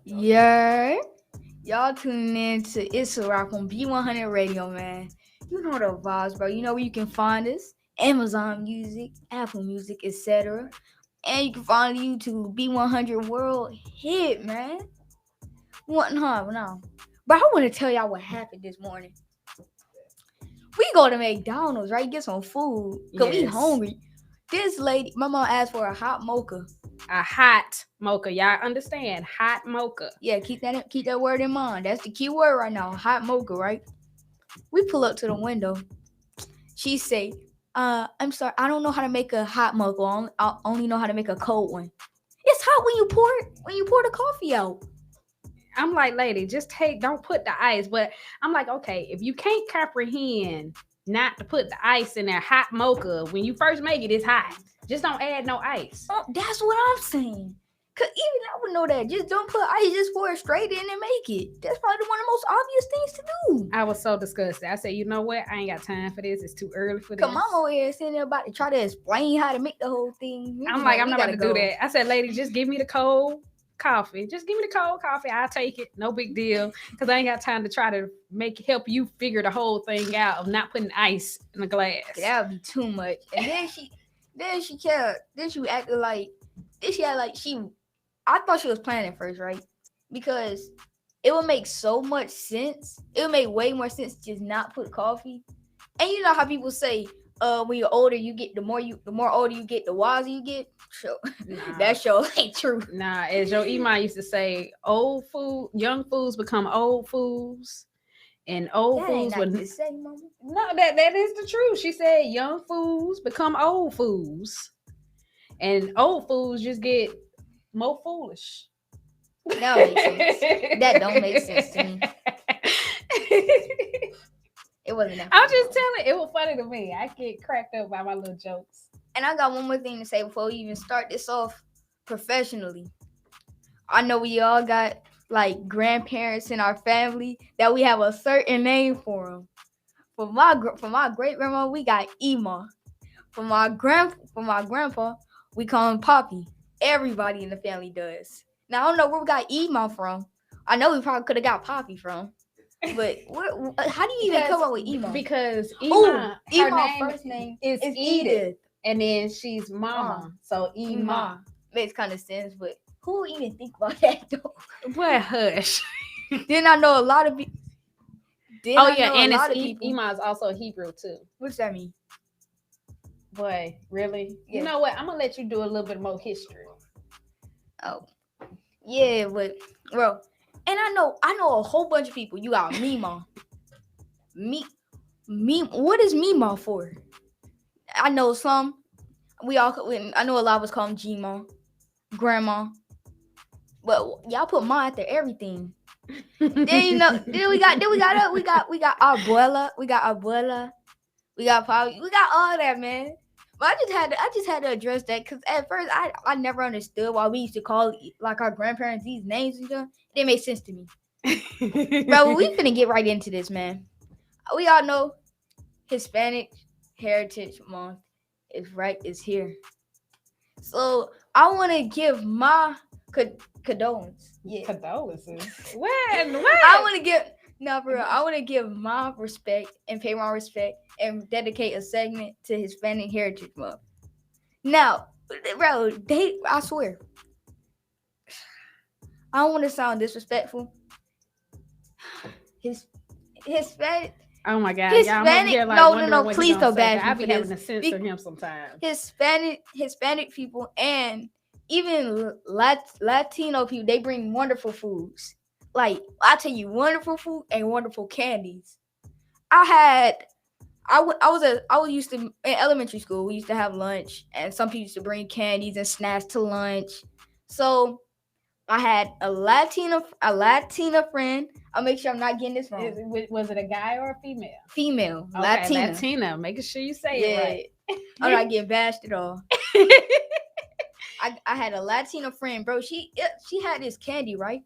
Yeah, y'all tuning in to It's a Rock on B100 Radio, man. You know the vibes, bro. You know where you can find us: Amazon Music, Apple Music, etc. And you can find YouTube B100 World Hit, man. What now? But I want to tell y'all what happened this morning. We go to McDonald's, right? Get some food, cause we hungry. This lady, my mom asked for a hot mocha. A hot mocha. Y'all understand? Hot mocha. Yeah, keep that word in mind. That's the key word right now. Hot mocha, right? We pull up to the window. She say, I'm sorry, I don't know how to make a hot mocha. I only know how to make a cold one. It's hot when you pour the coffee out. I'm like, lady, don't put the ice. But I'm like, okay, if you can't comprehend not to put the ice in that hot mocha, when you first make it, it's hot. Just don't add no ice. Oh, that's what I'm saying. Cause even I would know that. Just don't put ice, just pour it straight in and make it. That's probably one of the most obvious things to do. I was so disgusted. I said, you know what? I ain't got time for this. It's too early for this. Cause mama over here sitting there about to try to explain how to make the whole thing. I'm like, I'm not about to do that. I said, lady, just give me the cold coffee. Just give me the cold coffee. I'll take it. No big deal. Because I ain't got time to try to help you figure the whole thing out of not putting ice in the glass. That would be too much. And then she acted like I thought she was playing at first, right? Because it would make so much sense. It would make way more sense to just not put coffee. And you know how people say, when you're older, you get the more older you get, the wiser you get. So that show ain't true. Nah, as your Iman used to say, young fools become old fools. And old fools would say, Mama. No, that is the truth. She said young fools become old fools. And old fools just get more foolish. That makes sense. That don't make sense to me. It wasn't that funny. I'm just telling it was funny to me. I get cracked up by my little jokes. And I got one more thing to say before we even start this off professionally. I know we all got like grandparents in our family that we have a certain name for them. For my great grandma, we got Ema. For my grandpa, we call him Poppy. Everybody in the family does. Now I don't know where we got Ema from. I know we probably could have got Poppy from. But how do you even come up with Ema? Because Ema's first name is Edith. And then she's Mama. So Ema. Makes kind of sense, but who would even think about that though? Well, hush. Then I know a lot of people. And Ema is also Hebrew too. What's that mean? Boy, really? Yeah. You know what? I'm gonna let you do a little bit more history. Oh, yeah, but bro, and I know a whole bunch of people. You got Mima. What is Mima for? I know some. I know a lot of us call them Gma, Grandma. But y'all put Ma after everything. Then we got Abuela. We got Abuela. We got Polly. We got all that, man. But I just had to address that because at first I never understood why we used to call like our grandparents these names and stuff. It didn't make sense to me. Bro, we finna get right into this, man. We all know Hispanic Heritage Month is here. So I want to give my condolences. Yeah. Condolences? When? I want to give. No, bro. I want to give my respect and pay my respect and dedicate a segment to Hispanic Heritage Month. Now, bro, I swear, I don't want to sound disrespectful. Hispanic. Oh my God! Hispanic. Y'all no. Please don't bash me. I be having to censor him sometimes. Hispanic people and even Latino people, they bring wonderful foods. Like, I tell you, wonderful food and wonderful candies. I was used to, in elementary school, we used to have lunch, and some people used to bring candies and snacks to lunch. So I had a Latina friend. I'll make sure I'm not getting this wrong. Was it a guy or a female? Female. Okay, Latina. Making sure you say it right. I'm not getting bashed at all. I had a Latina friend, bro. She had this candy, right?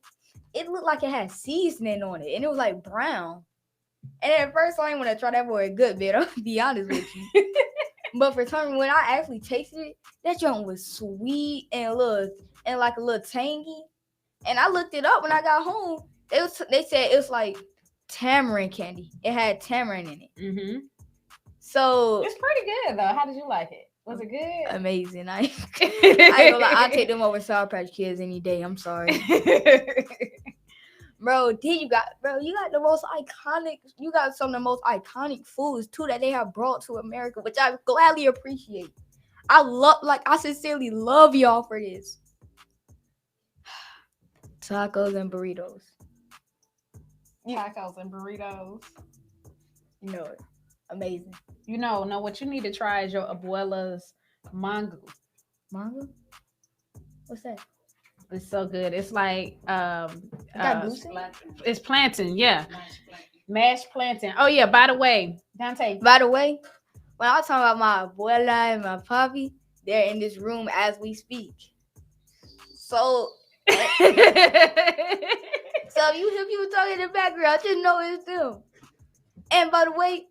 It looked like it had seasoning on it, and it was like brown. And at first, I didn't want to try that for a good bit. I'll be honest with you. But for some reason, when I actually tasted it, that joint was sweet and a little tangy. And I looked it up when I got home. They said it was like tamarind candy. It had tamarind in it. Mm-hmm. So It's pretty good though. How did you like it? Was it good? amazing. I ain't gonna lie, I'll take them over Sour Patch Kids any day. I'm sorry. Bro, you got the most iconic, you got some of the most iconic foods too that they have brought to America, which I gladly appreciate. I sincerely love y'all for this. Tacos and burritos. Tacos and burritos. You know it. Amazing. You know what you need to try is your abuela's mango. Mango? What's that? It's so good. It's like It's it's plantain, yeah. Mashed plantain. Oh yeah, by the way, Dante. By the way, when I talk about my abuela and my papi, they're in this room as we speak. So if you hear people talking in the background, just know it's them. And by the way,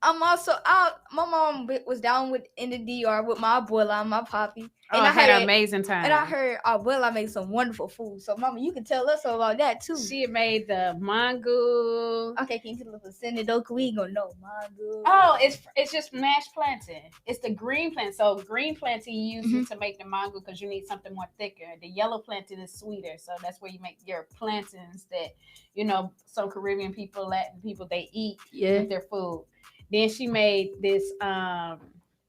I'm also out. My mom was down in the DR with my abuela and my papi. And I had an amazing time. And I heard abuela made some wonderful food. So, mama, you can tell us about that too. She made the mango. Okay, can you tell us the though? We ain't gonna know mango. Oh, it's just mashed plantain. It's the green plantain. So green plantain you use it to make the mango because you need something more thicker. The yellow plantain is sweeter, so that's where you make your plantains that some Caribbean people, Latin people, they eat with their food. Then she made this.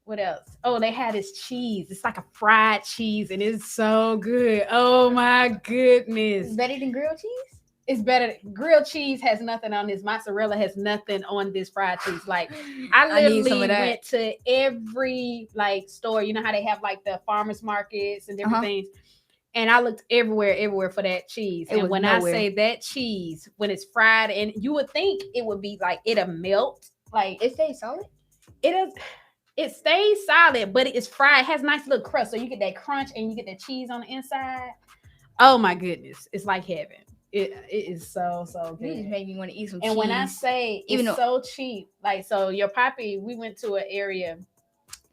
What else? Oh, they had this cheese. It's like a fried cheese, and it's so good. Oh my goodness! It's better than grilled cheese. It's better. Grilled cheese has nothing on this. Mozzarella has nothing on this fried cheese. Like I literally went to every store. You know how they have like the farmers markets and different things. And I looked everywhere for that cheese. And when I say that cheese, when it's fried, and you would think it would be like it'll melt. Like it stays solid. It is. It stays solid, but it's fried. It has a nice little crust, so you get that crunch and you get that cheese on the inside. Oh my goodness, it's like heaven. It is so good. You just made me want to eat some cheese. And when I say it's so cheap, like so, your papi, we went to an area.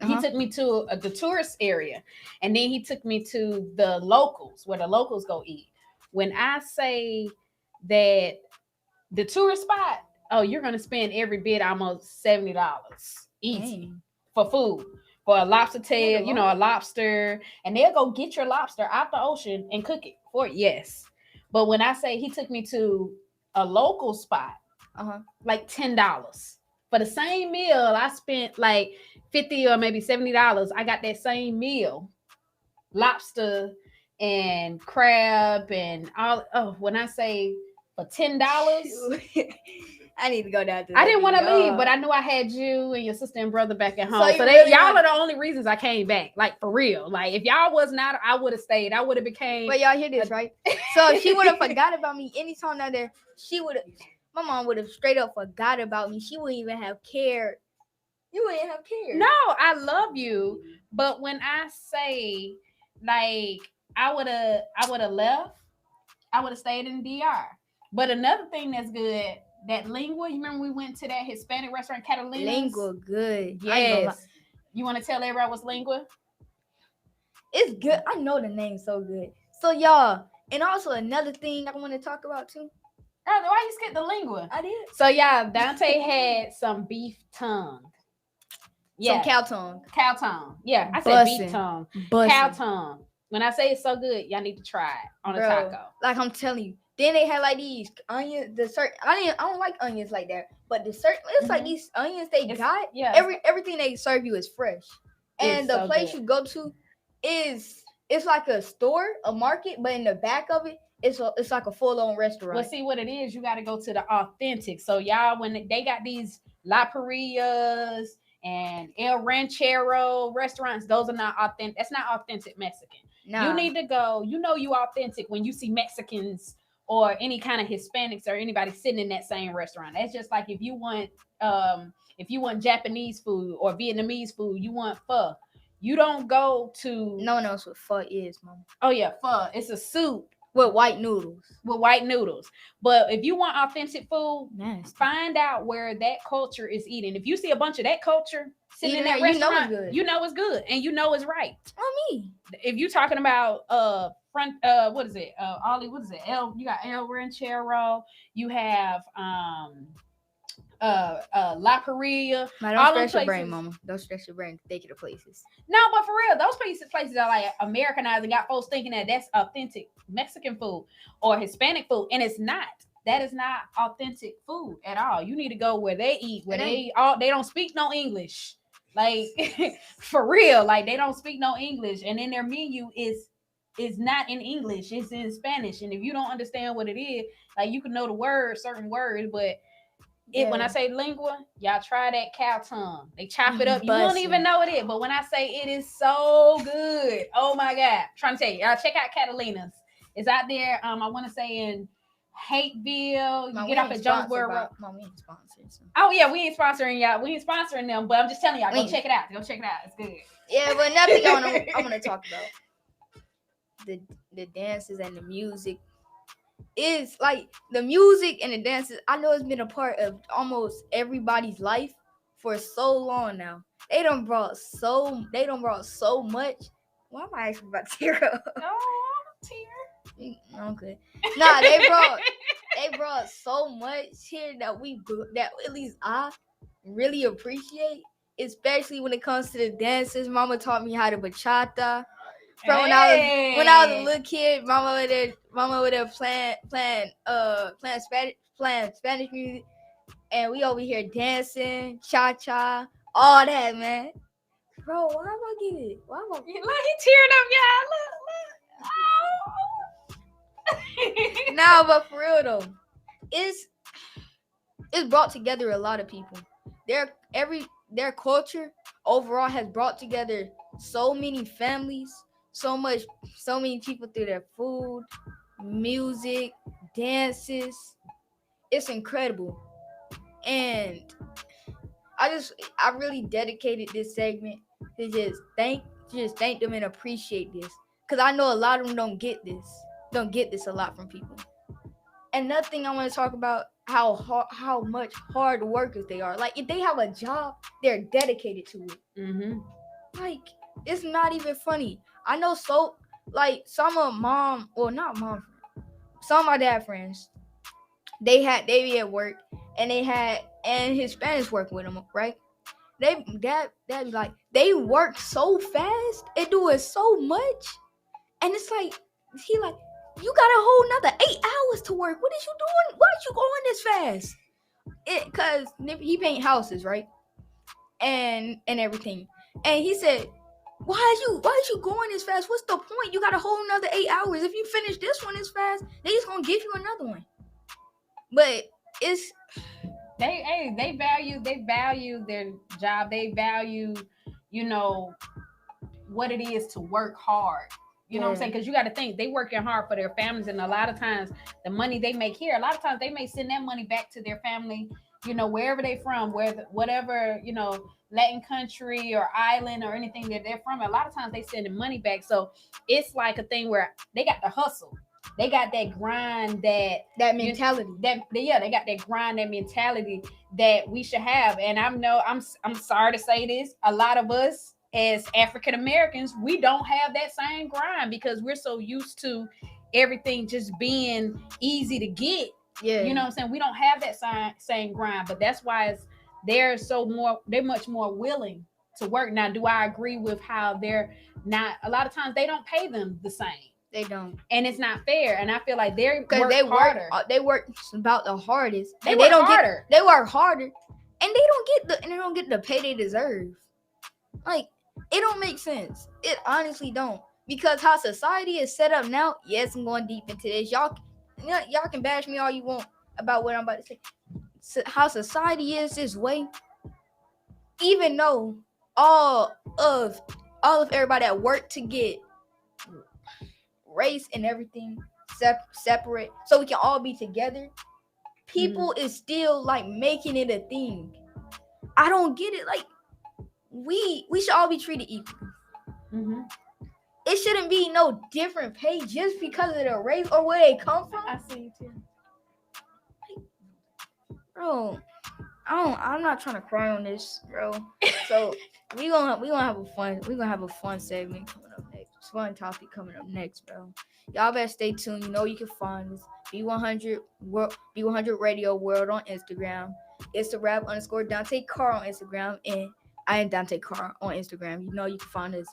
He took me to the tourist area, and then he took me to the locals where the locals go eat. When I say that the tourist spot, you're gonna spend every bit almost $70 easy. Dang. For food, for a lobster tail, a lobster, and they'll go get your lobster out the ocean and cook it for you. Yes. But when I say he took me to a local spot, like $10 for the same meal, I spent like $50 or maybe $70. I got that same meal, lobster and crab and all. Oh, when I say for $10. I need to go down to I didn't want to leave, but I knew I had you and your sister and brother back at home. So y'all are the only reasons I came back. Like for real. Like if y'all was not, I would have stayed. I would have became. But y'all hear this, right? So if she would have forgot about me anytime out there, my mom would have straight up forgot about me. She wouldn't even have cared. You wouldn't have cared. No, I love you. But when I say like I would have left, I would have stayed in DR. But another thing that's good. That lingua, you remember we went to that Hispanic restaurant, Catalina's? Lingua, good. Yes. You want to tell everybody what's lingua? It's good. I know the name so good. So y'all, and also another thing I want to talk about too. Why you skipped the lingua? I did. So y'all, Dante had some beef tongue. Yeah. Some cow tongue. Cow tongue. Yeah, I said beef tongue. Cow tongue. When I say it's so good, y'all need to try it on a taco. Like I'm telling you. Then they had like these onions. I don't like onions like that, but it's like these onions got. Yeah. Everything they serve you is fresh, and the place you go to it's like a store, a market, but in the back of it, it's like a full-on restaurant. Well, see what it is. You got to go to the authentic. So y'all, when they got these La Parias and El Ranchero restaurants, those are not authentic. That's not authentic Mexican. No. You need to go. You authentic when you see Mexicans. Or any kind of Hispanics or anybody sitting in that same restaurant. That's just like if you want Japanese food or Vietnamese food, you want pho. You don't go to. No one knows what pho is, Mama. Oh yeah, pho. It's a soup with white noodles. But if you want authentic food, find out where that culture is eating. If you see a bunch of that culture sitting in that restaurant, you know it's good and you know it's right. On me. If you're talking about what is it? Ollie, what is it? You got El Ranchero, you have La Paria. Man, All don't them stress your brain, places. mama. Don't stress your brain. Think of the places. No, but for real, those places are like Americanized and got folks thinking that that's authentic Mexican food or Hispanic food, and it's not. That is not authentic food at all. You need to go where they eat, where they don't speak no English. Like for real, like they don't speak no English, and then their menu is not in English, it's in Spanish. And if you don't understand what it is, like you can know the words, certain words, but when I say lingua, y'all try that cow tongue. They chop it up. You won't even know it is. But when I say it is so good, oh my God. I'm trying to tell you, y'all check out Catalina's. It's out there. I want to say in Hateville. You get off at Jonesboro Road. We ain't sponsored. So. Oh yeah, we ain't sponsoring y'all. We ain't sponsoring them. But I'm just telling y'all, go check it out. Go check it out. It's good. Yeah, but nothing I want to talk about. The dances and the music. Is like the music and the dances. I know it's been a part of almost everybody's life for so long now. They done brought so much. Why am I actually about to tear up? Oh, tear. Okay. Nah, they brought so much here that at least I really appreciate, especially when it comes to the dances. Mama taught me how to bachata. From when I was a little kid, mama would have playing Spanish music, and we over here dancing, cha cha, all that, man. Bro, why am I getting it? Why am I? Look, he tearing up, y'all. Look. Nah, but for real though, it's brought together a lot of people. Their culture overall has brought together so many families. So many people through their food, music, dances. It's incredible. And I really dedicated this segment to just thank them and appreciate this. Cause I know a lot of them don't get this a lot from people. And another thing I want to talk about, how much hard workers they are. Like if they have a job, they're dedicated to it. Mm-hmm. Like it's not even funny. I know some of some of my dad friends, they be at work and his Spanish work with them, right? They work so fast and doing so much, and it's like he like, you got a whole nother 8 hours to work. What is you doing? Why are you going this fast? Cause he paint houses, right? And everything. And he said, Why is you going this fast? What's the point? You got a whole nother 8 hours. If you finish this one as fast, they just gonna give you another one. But it's they value their job. They value, what it is to work hard. You know what I'm saying? Because you got to think, they working hard for their families, and a lot of times the money they make here, a lot of times they may send that money back to their family, wherever they from, whatever, Latin country or island or anything that they're from. A lot of times they send the money back. So it's like a thing where they got the hustle. They got that grind, that mentality. They got that grind, that mentality that we should have. And I'm sorry to say this, a lot of us as African Americans, we don't have that same grind because we're so used to everything just being easy to get. Yeah. You know what I'm saying? We don't have that same grind, but that's why they're much more willing to work. Now, do I agree with how they're not? A lot of times they don't pay them the same. They don't, and it's not fair. And I feel like they work harder. They work about the hardest. They work harder. They work harder, and they don't get the pay they deserve. Like, it don't make sense. It honestly don't, because how society is set up now. Yes, I'm going deep into this. Y'all can bash me all you want about what I'm about to say. So how society is this way, even though all of everybody that work to get race and everything separate so we can all be together, people is still like making it a thing. I don't get it. Like, we should all be treated equal. It shouldn't be no different pay just because of their race or where they come from. I see you too. Bro, I'm not trying to cry on this, bro. So we gonna have a fun segment coming up next. fun topic coming up next, bro. Y'all better stay tuned. You know you can find us B100 Radio World on Instagram. It's the rap underscore Dante Carr on Instagram, and I am Dante Carr on Instagram. You know you can find us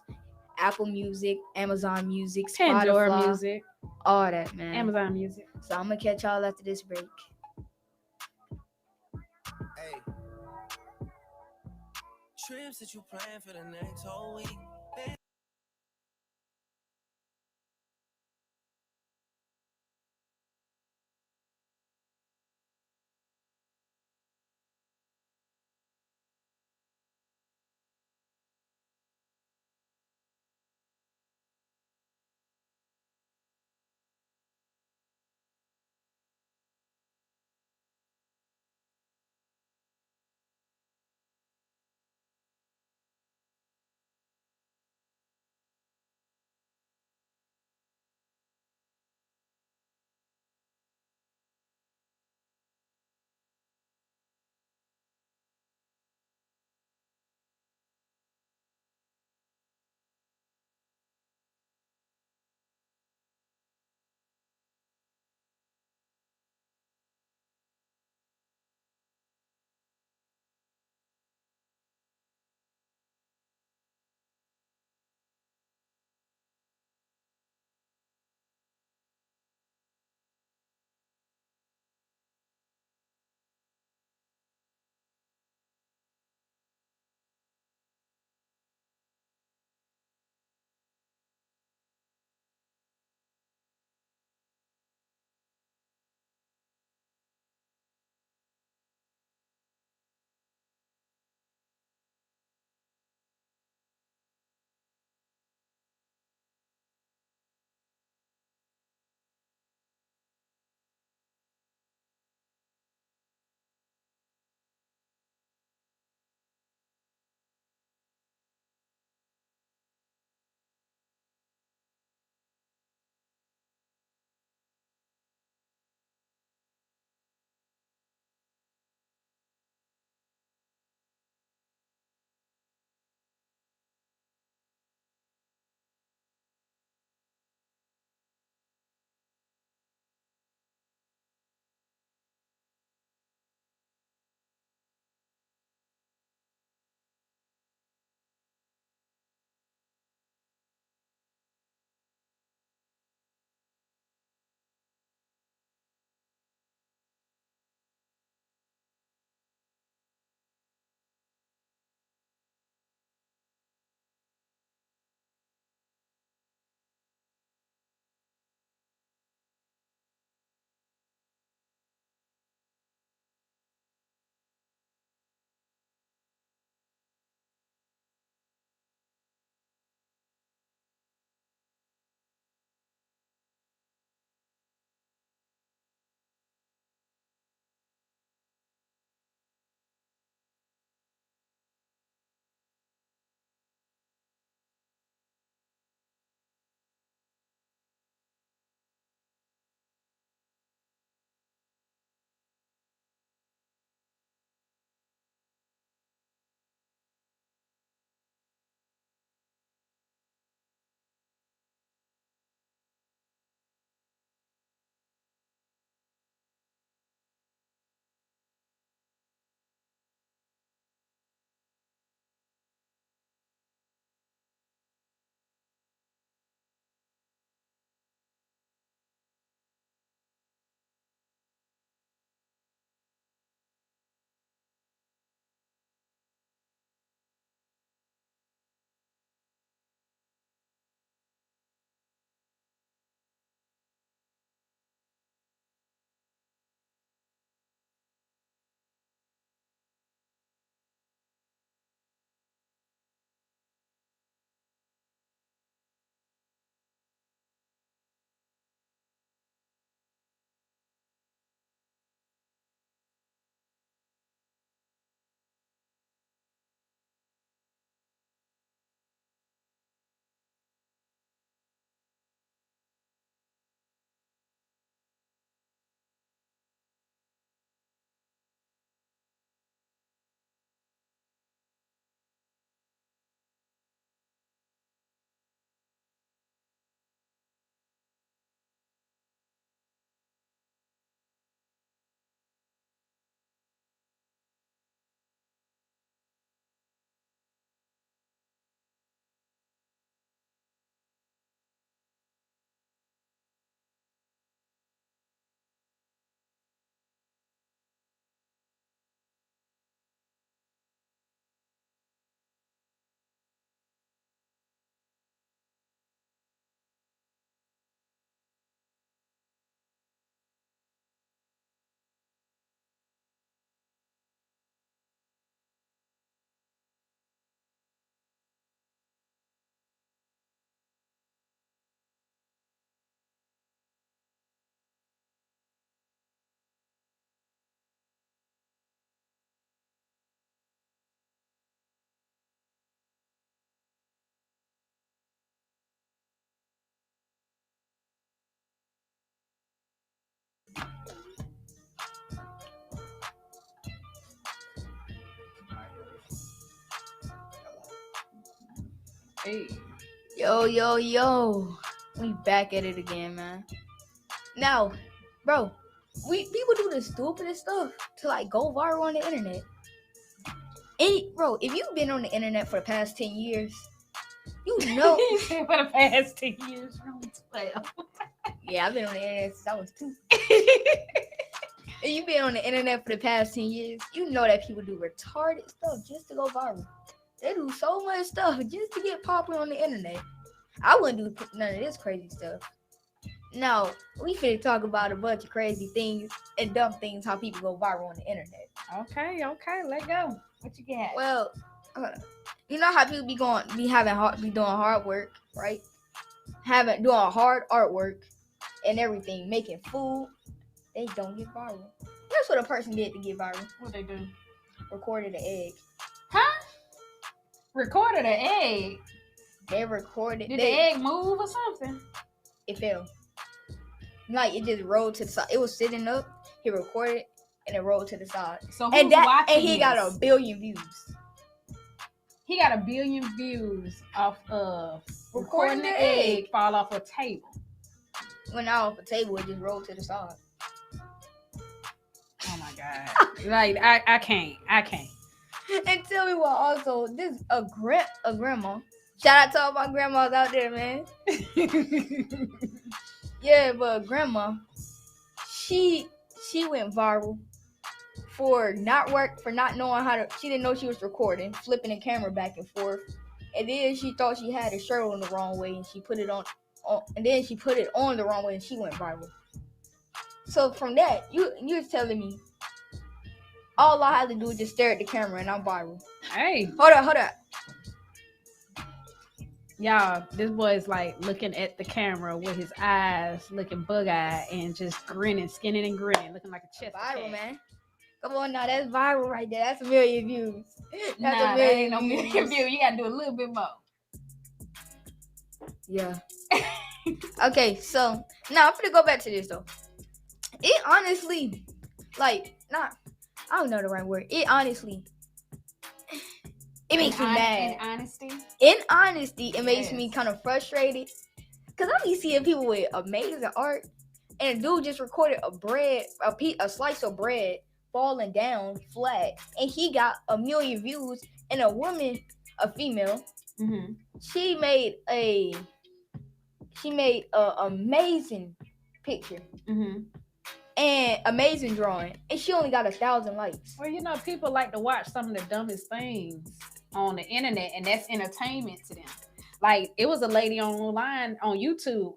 Apple Music, Amazon Music, Pandora Spotify, Music, all that, man. Amazon Music. So I'm gonna catch y'all after this break. Hey. Trips that you plan for the next whole week. Hey. Yo. We back at it again, man. Now, bro, people do the stupidest stuff to like go viral on the internet. Bro, if you've been on the internet for the past 10 years, you know. You said for the past 10 years, from 12. Yeah, I've been on the internet since I was 2. If you've been on the internet for the past 10 years, you know that people do retarded stuff just to go viral. They do so much stuff just to get popular on the internet. I wouldn't do none of this crazy stuff. Now, we finna talk about a bunch of crazy things and dumb things, how people go viral on the internet. Okay, let go. What you got? Well, you know how people be doing hard work, right? Doing hard artwork and everything, making food. They don't get viral. That's what a person did to get viral. What they do? Recorded an egg. Huh? Recorded an egg? They recorded. Did the egg move or something? It fell. Like it just rolled to the side. It was sitting up. He recorded and it rolled to the side. So who's watching he this? got 1 billion views. He got 1 billion views off of recording the egg egg fall off a table. Went out off the table, it just rolled to the side. Oh my god! Like I can't. And tell me what? Also, this a grandma. Shout out to all my grandmas out there, man. Yeah, but grandma, she went viral for not knowing how to. She didn't know she was recording, flipping the camera back and forth, and then she thought she had a shirt on the wrong way, and she put it on and then she put it on the wrong way, and she went viral. So from that, you're telling me all I had to do is just stare at the camera and I'm viral. Hey, Hold up. y'all, this boy is like looking at the camera with his eyes looking bug-eyed and just grinning, skinning and grinning, looking like a chest. Viral, man. Come on now, that's viral right there. That's 1 million views. That's Nah, 1 that million ain't no million views. You gotta do a little bit more. Yeah. Okay, so now I'm gonna go back to this though. It honestly, I don't know the right word. It honestly, it makes me mad. In honesty, It makes me kind of frustrated. Cause I be seeing people with amazing art, and a dude just recorded a slice of bread falling down flat, and he got 1 million views. And a woman, a female, she made a amazing picture. And amazing drawing, and she only got 1,000 likes. Well, you know, people like to watch some of the dumbest things on the internet, and that's entertainment to them. Like, it was a lady online on YouTube,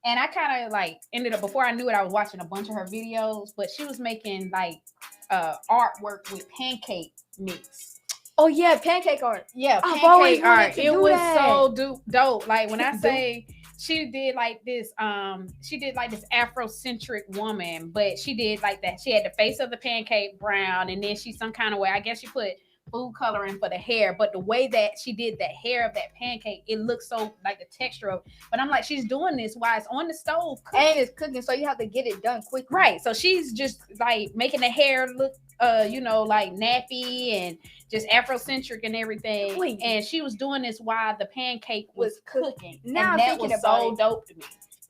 and I kind of like ended up, before I knew it, I was watching a bunch of her videos, but she was making like artwork with pancake mix. Oh yeah, pancake art. Yeah, I've always pancake wanted art. to It do was that. so dope. Like, when I say she did like this Afrocentric woman, but she did like that. She had the face of the pancake brown, and then she some kind of way, I guess she put food coloring for the hair, but the way that she did the hair of that pancake, it looks so like the texture of. But I'm like, she's doing this while it's on the stove cooking. And it's cooking, so you have to get it done quick. Right. So she's just like making the hair look like nappy and just Afrocentric and everything. Wait. And she was doing this while the pancake was cooking. Now and I'm that thinking was about so it. dope to me.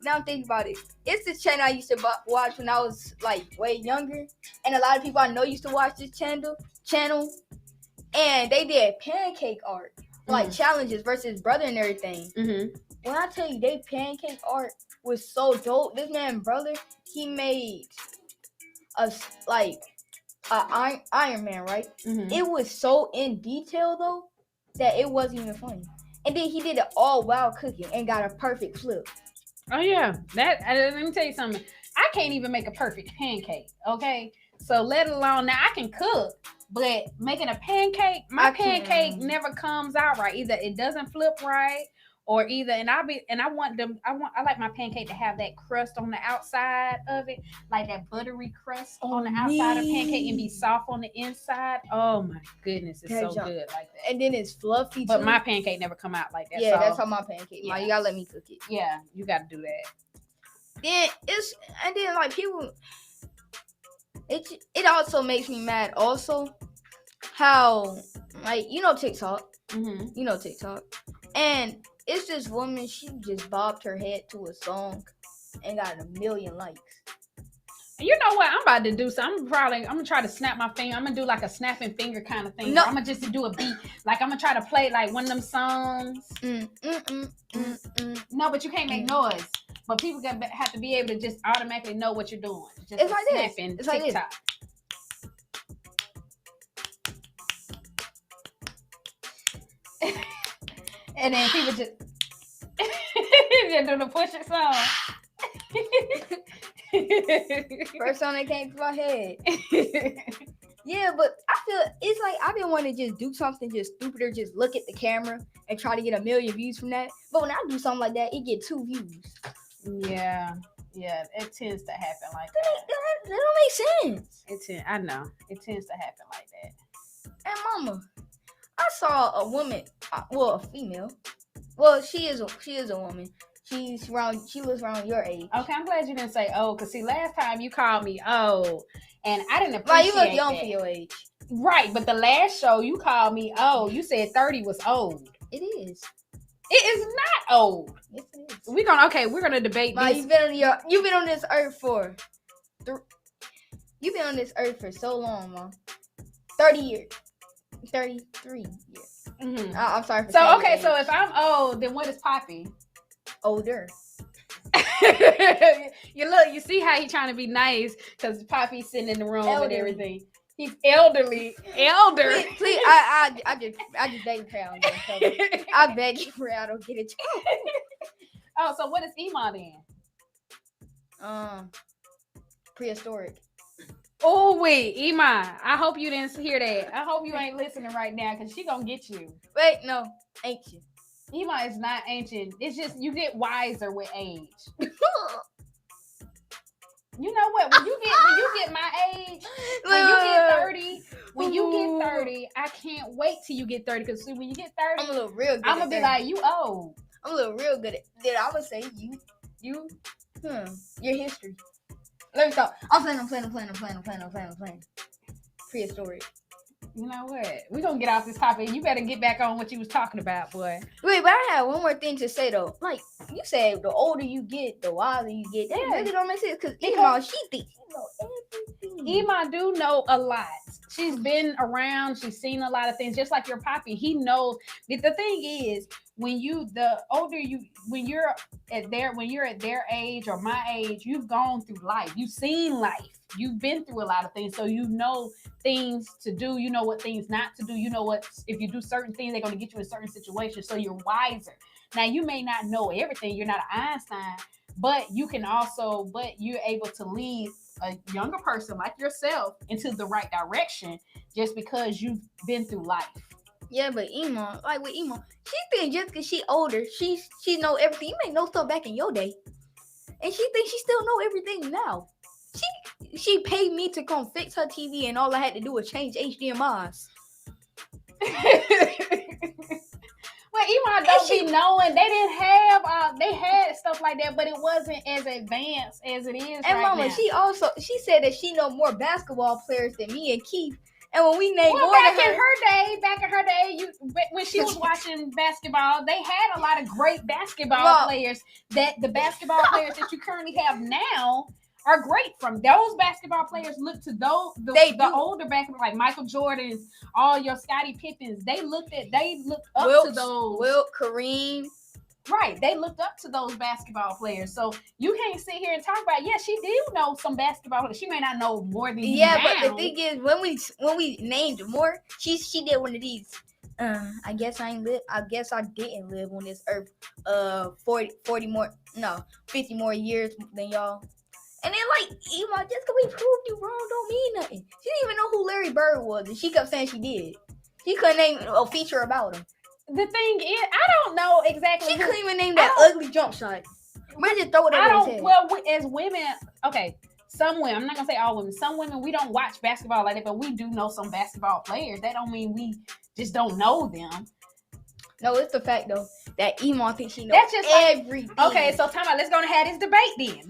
Now I'm thinking about it. It's this channel I used to watch when I was like way younger, and a lot of people I know used to watch this channel. And they did pancake art, like challenges versus brother and everything. When I tell you they pancake art was so dope, this man brother, he made us like Iron Man, right? It was so in detail though that it wasn't even funny. And then he did it all while cooking and got a perfect flip. Oh yeah, let me tell you something. I can't even make a perfect pancake. Okay, so let alone now I can cook. But making a pancake, my pancake never comes out right. Either it doesn't flip right, or I like my pancake to have that crust on the outside of it, like that buttery crust on the outside of the pancake and be soft on the inside. Oh my goodness, it's so good like that. And then it's fluffy But too. my pancake never come out like that. Yeah, so, that's how my pancake. Yeah. You gotta let me cook it. Yeah, you gotta do that. Then like people. It also makes me mad also how, like, TikTok. You know TikTok. And it's this woman, she just bobbed her head to a song and got 1 million likes. You know what? I'm about to do something. I'm gonna try to snap my finger. I'm gonna do like a snapping finger kind of thing. No. I'm gonna just do a beat. Like I'm gonna try to play like one of them songs. No, but you can't make noise. But people have to be able to just automatically know what you're doing. Just It's like this. snapping It's like this. TikTok. And then people just do the push it song. First song that came to my head. Yeah, but I feel it's like I've been wanting to just do something just stupid or just look at the camera and try to get 1 million views from that. But when I do something like that, it get 2 views. Yeah, it tends to happen like That don't make sense. I know it tends to happen like that. And mama, I saw a woman, a female. Well, she is a woman. She lives around your age. Okay, I'm glad you didn't say old, because see, last time you called me old, and I didn't Like, appreciate you look young that. for your age. Right, but the last show you called me old. You said 30 was old. It is. It is not old. Yes, it is. We're gonna debate Like, this. you've been on this earth for you've been on this earth for so long, Mom. 30 years. 33 years. Mhm. I'm sorry for So saying okay, your so age. if I'm old, then what is Poppy? Older. You see how he's trying to be nice because Poppy's sitting in the room and Elderly. everything. He's elder. Please, I just beg you, on this. So I beg you, for I don't get it. Oh, so what is Ema then? Prehistoric. Oh wait, Ema. I hope you didn't hear that. I hope you ain't listening right now because she gonna get you. Wait, no, ancient. Ema is not ancient. It's just you get wiser with age. You know what? When you get my age, when you get 30, I can't wait till you get 30. Because when you get 30, I'm a little real good. I'm gonna be like, you old. I'm a little real good at that. I'm gonna say your history. Let me stop. I'm playing. Prehistoric. You know what? We're gonna get off this topic. You better get back on what you was talking about, boy. Wait, but I have one more thing to say though. Like you said, the older you get, the wiser you get. That Yeah. really don't make sense because Ema, she thinks she know everything. Ema do know a lot. She's been around. She's seen a lot of things. Just like your Poppy, he knows. The thing is, when you're at their age or my age, you've gone through life. You've seen life. You've been through a lot of things, so you know things to do. You know what things not to do. You know what if you do certain things, they're going to get you in certain situations. So you're wiser. Now you may not know everything. You're not an Einstein, but you're able to lead a younger person like yourself into the right direction just because you've been through life. Yeah, but Ema, like with Ema, she thinks just because she older, she know everything. You may know stuff back in your day, and she thinks she still know everything now. She paid me to come fix her TV, and all I had to do was change HDMI's. Well, Ema don't be knowing they didn't have they had stuff like that, but it wasn't as advanced as it is. And right Mama, now. she said that she know more basketball players than me and Keith. And when we named more back than in her day, when she was watching basketball, they had a lot of great basketball players. That the basketball players that you currently have now are great. From those basketball players, look to the older basketball like Michael Jordan, all your Scottie Pippens. They looked up to those. Wilt, Kareem. Right, they looked up to those basketball players. So you can't sit here and talk about. Yeah, she did know some basketball players. She may not know more than you. Yeah, now. but the thing is, when we named more, she did one of these. I guess I didn't live on this earth 50 more years than y'all. And then like Ema, just because we proved you wrong don't mean nothing. She didn't even know who Larry Bird was, and she kept saying she did. She couldn't name a feature about him. The thing is, I don't know exactly. She couldn't even name that ugly jump shot. We're just throw it over his head. Well, as women, okay, some women, I'm not gonna say all women. Some women, we don't watch basketball like that, but we do know some basketball players. That don't mean we just don't know them. No, it's the fact though that Emo thinks she knows That's just like- everything. Okay, so time out. Let's go and have this debate then.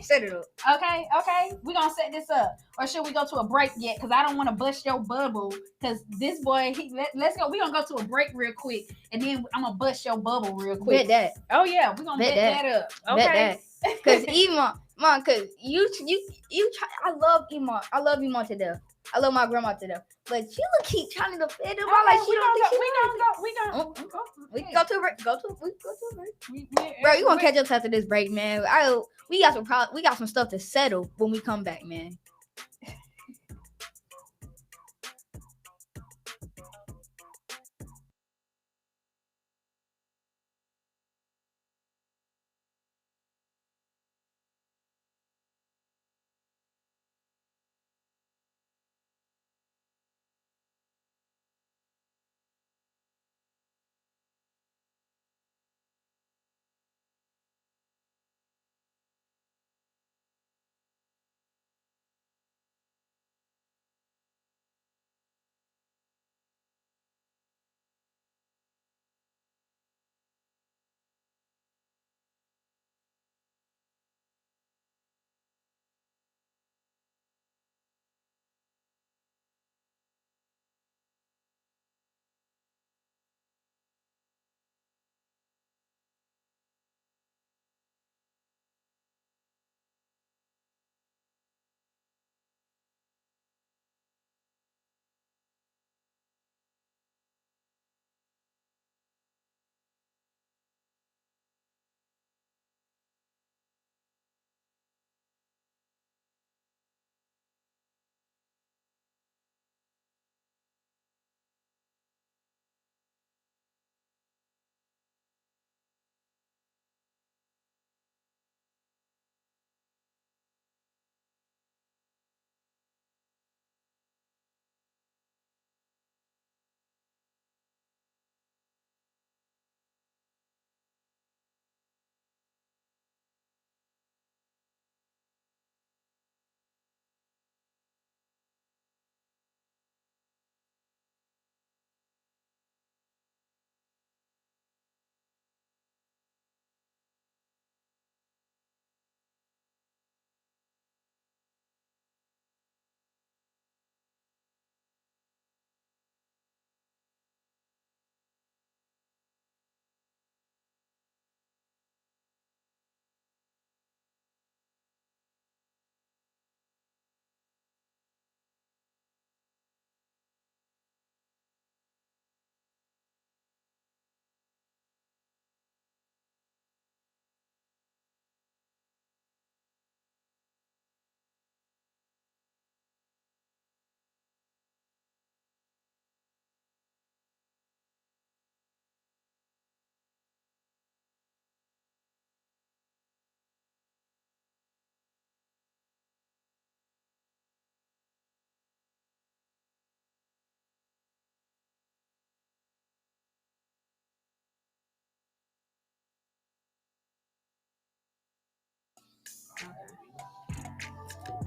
set it up. Okay. We're going to set this up. Or should we go to a break yet? Because I don't want to bust your bubble. Because this boy, let's go. We're going to go to a break real quick. And then I'm going to bust your bubble real quick. Bet that. Oh, yeah. We're going to bet that up. Okay. Bet that. Because Emo, Mom, because you try, I love Emo. I love Emo to death. I love my grandma to death. But you keep trying to defend him. Like she don't think she We can go to a break. We go to a break. Bro, you gonna catch us after this break, man. We got some stuff to settle when we come back, man.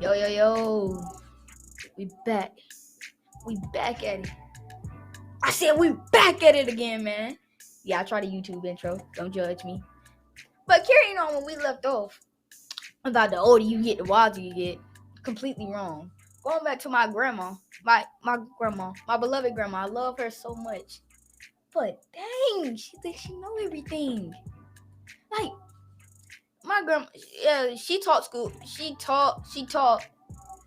Yo. We back. We back at it. I said we back at it again, man. Yeah, I tried a YouTube intro. Don't judge me. But carrying on when we left off about the older you get, the wilder you get. Completely wrong. Going back to my grandma, my grandma, my beloved grandma. I love her so much. But dang, she thinks she know everything. Like my grandma, yeah, she taught school. She taught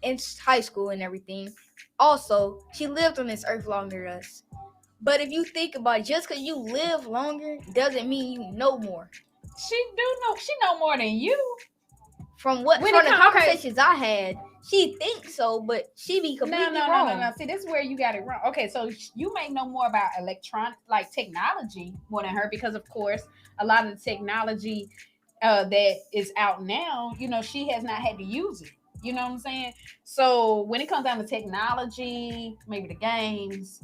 in high school and everything. Also, she lived on this earth longer than us. But if you think about it, just because you live longer doesn't mean you know more. She know more than you. From the conversations I had, she thinks so, but she be completely wrong. No. See, this is where you got it wrong. Okay, so you may know more about electronic, like technology, more than her, because of course, a lot of the technology that is out now, she has not had to use it. You know what I'm saying? So when it comes down to technology, maybe the games,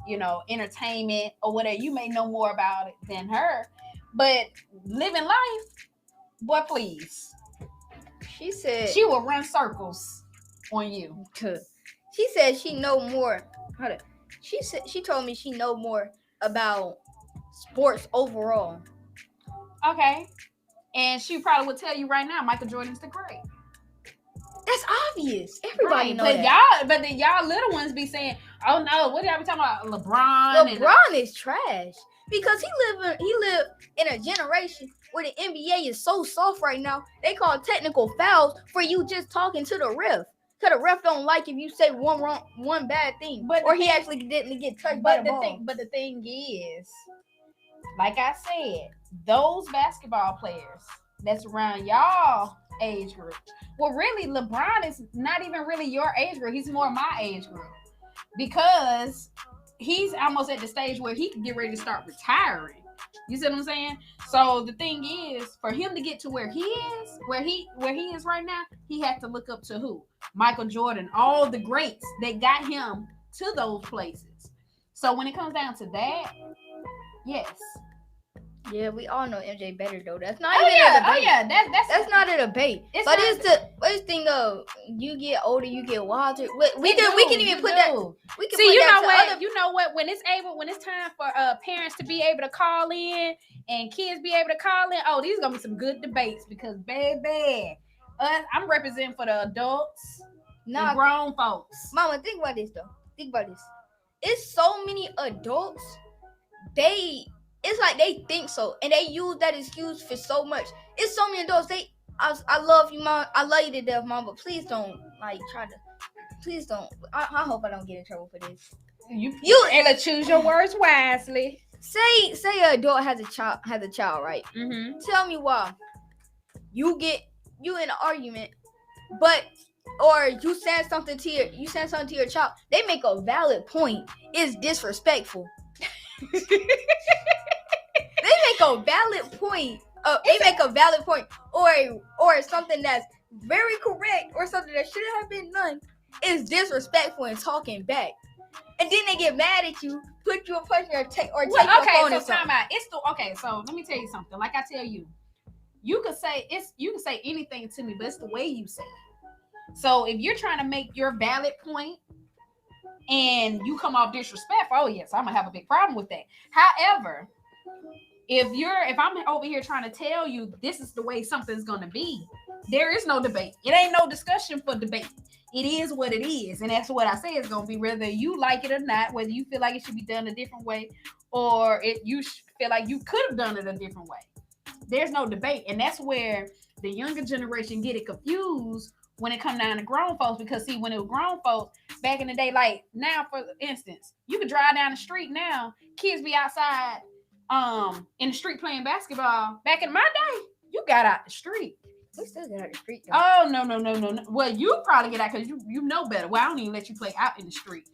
entertainment or whatever, you may know more about it than her. But living life, boy, please. She said she will run circles on you. She said she know more. She told me she know more about sports overall. Okay. And she probably would tell you right now, Michael Jordan's the great. That's obvious. Everybody know but that. but then y'all little ones be saying, "Oh no, what y'all be talking about? LeBron." LeBron is trash because he live in a generation where the NBA is so soft right now. They call technical fouls for you just talking to the ref. Cause the ref don't like if you say one bad thing, But or he actually didn't get touched by the ball. But the thing is, like I said, those basketball players that's around y'all age group. Well, really, LeBron is not even really your age group. He's more my age group because he's almost at the stage where he can get ready to start retiring. You see what I'm saying? So the thing is, for him to get to where he is, where he is right now, he has to look up to who? Michael Jordan, all the greats that got him to those places. So when it comes down to that, yes. Yeah, we all know MJ better though. That's not even a debate. Oh yeah, that's not a debate. But it's the thing of you get older, you get wilder. We can even put that. We can see. Put You that know to what? other... You know what? When it's time for parents to be able to call in and kids be able to call in. Oh, these are gonna be some good debates because baby, I'm representing for the adults, the grown folks. Mama, think about this though. Think about this. It's so many adults. It's like they think so, and they use that excuse for so much. It's so many adults. I love you, Mom. I love you to death, Mom. But please don't please don't. I hope I don't get in trouble for this. You and choose your words wisely. Say an adult has a child, right? Mm-hmm. Tell me why you in an argument, or you said something to your child. They make a valid point. It's disrespectful. They make a valid point. Or something that's very correct, or something that shouldn't have been done is disrespectful and talking back. And then they get mad at you, put you a punch or take your phone or something. Time out. So let me tell you something. Like I tell you, you can say anything to me, but it's the way you say it. So if you're trying to make your valid point and you come off disrespectful, oh yes, I'm gonna have a big problem with that. However, if I'm over here trying to tell you this is the way something's gonna be, there is no debate. It ain't no discussion for debate. It is what it is, and that's what I say it's gonna be, whether you like it or not, whether you feel like it should be done a different way, or you feel like you could have done it a different way. There's no debate, and that's where the younger generation get it confused when it comes down to grown folks. Because see, when it was grown folks back in the day, like now, for instance, you could drive down the street now, kids be outside in the street playing basketball. Back in my day, you got out the street. We still get out the street though. Oh no. Well, you probably get out because you know better. Well, I don't even let you play out in the street.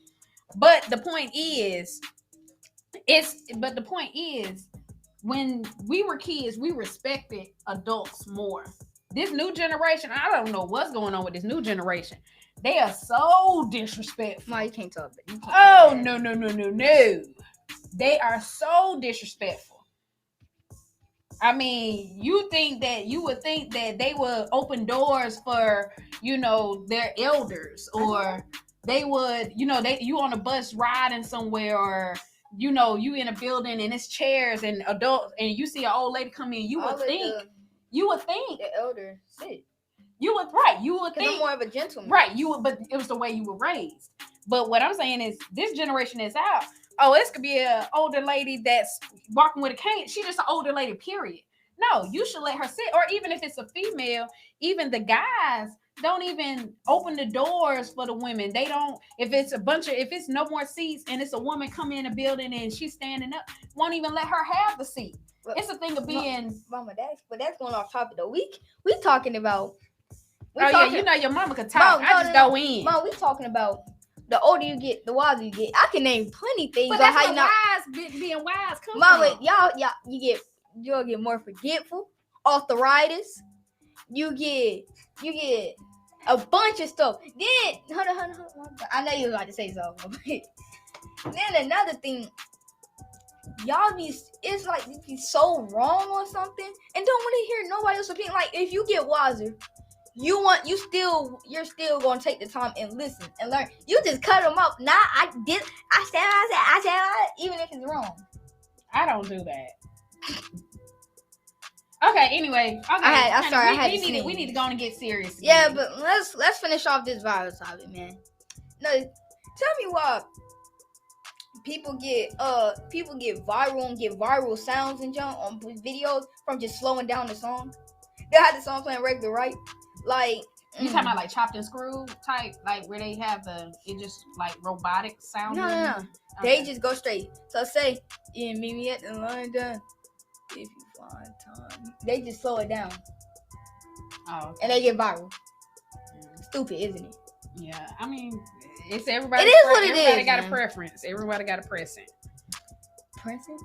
But the point is, when we were kids, we respected adults more. This new generation, I don't know what's going on with this new generation. They are so disrespectful. No, you can't talk about it. Oh, no. They are so disrespectful. I mean, you would think that they would open doors for, their elders, or they would, you on a bus riding somewhere, or, you in a building and it's chairs and adults, and you see an old lady come in, you would think the elder sit. You would think I'm more of a gentleman. Right. But it was the way you were raised. But what I'm saying is this generation is out. Oh, this could be an older lady that's walking with a cane. She's just an older lady, period. No, you should let her sit. Or even if it's a female, even the guys don't even open the doors for the women. They don't, if it's no more seats and it's a woman coming in a building and she's standing up, won't even let her have the seat. Well, it's a thing of being. Mama, that's going off topic though. We talking about. Your mama could talk. Go in. Mom, we talking about the older you get, the wiser you get. I can name plenty things. But that's how being wise comes Mama, from. you'll get more forgetful, arthritis. You get a bunch of stuff. Then hold on. I know you were about to say something. Then another thing, it's like you be so wrong or something, and don't want to hear nobody else's opinion. Like if you get wiser, you're still gonna take the time and listen and learn. You just cut them up. Nah, I said, even if it's wrong. I don't do that. Okay. Anyway. Okay. I'm sorry, I had we to need to sneeze. go and get serious. Yeah, again. but let's finish off this viral topic, man. No, tell me why people get viral and get viral sounds and junk on videos from just slowing down the song. They had the song playing regular, right? Like you talking about like chopped and screwed type, like where they have it just like robotic sound. No. Okay. They just go straight. So say, yeah, meet me at the line done. If you find time, they just slow it down. Oh. Okay. And they get viral. Stupid, isn't it? Yeah, I mean, it's everybody. It is what it everybody is, got man. a preference. Everybody got a preference. Preference?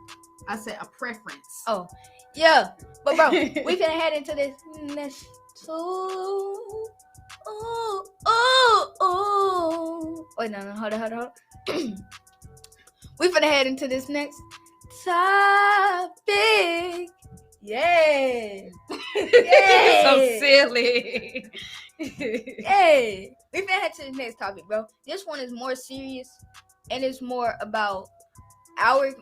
I said a preference. Oh, yeah. But bro, we finna head into this next. Wait, no, hold on. We finna head into this next topic. Yeah. So silly. Hey, we finna head to the next topic, bro. This one is more serious, and it's more about our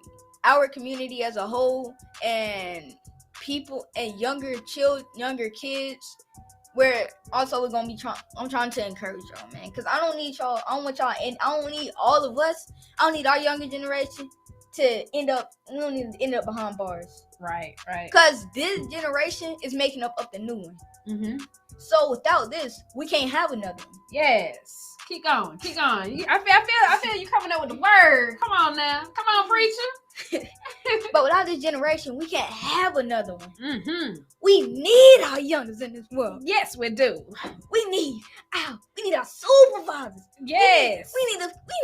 community as a whole, and people and younger kids. Where also we're gonna be I'm trying to encourage y'all, man, because I don't need y'all. I don't want y'all, and I don't need all of us. I don't need our younger generation to end up. We don't need to end up behind bars. Right. Because this generation is making up the new one. Mm-hmm. So without this, we can't have another one. Yes. Keep going. I feel you coming up with the word. Come on now. Come on, preacher. But without this generation, we can't have another one. Mm-hmm. We need our youngers in this world. Yes, we do. We need our supervisors. Yes. We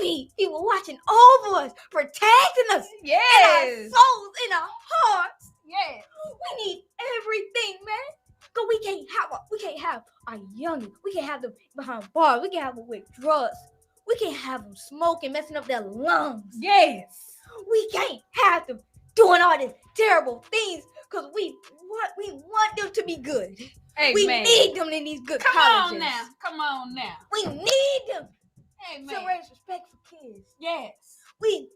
need people watching over us, protecting us. Yes. In our souls, in our hearts. Yes. We need everything, man. Cause we can't have our youngins. We can't have them behind bars. We can't have them with drugs. We can't have them smoking, messing up their lungs. Yes. We can't have them doing all these terrible things because we want them to be good. Amen. We need them in these good colleges. Come on now. We need them Amen. to raise respect for kids. Yes. We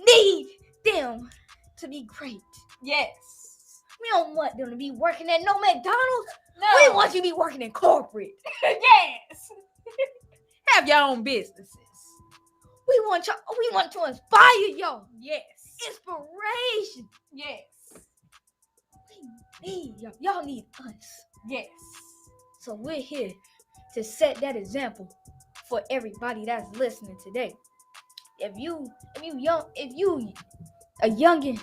need them to be great. Yes. We don't want them to be working at no McDonald's. No. We want you to be working in corporate. Yes. Have your own businesses. We want to inspire y'all. Yes. Inspiration. Yes. We need y'all. Y'all need us. Yes. So we're here to set that example for everybody that's listening today. If you a youngin,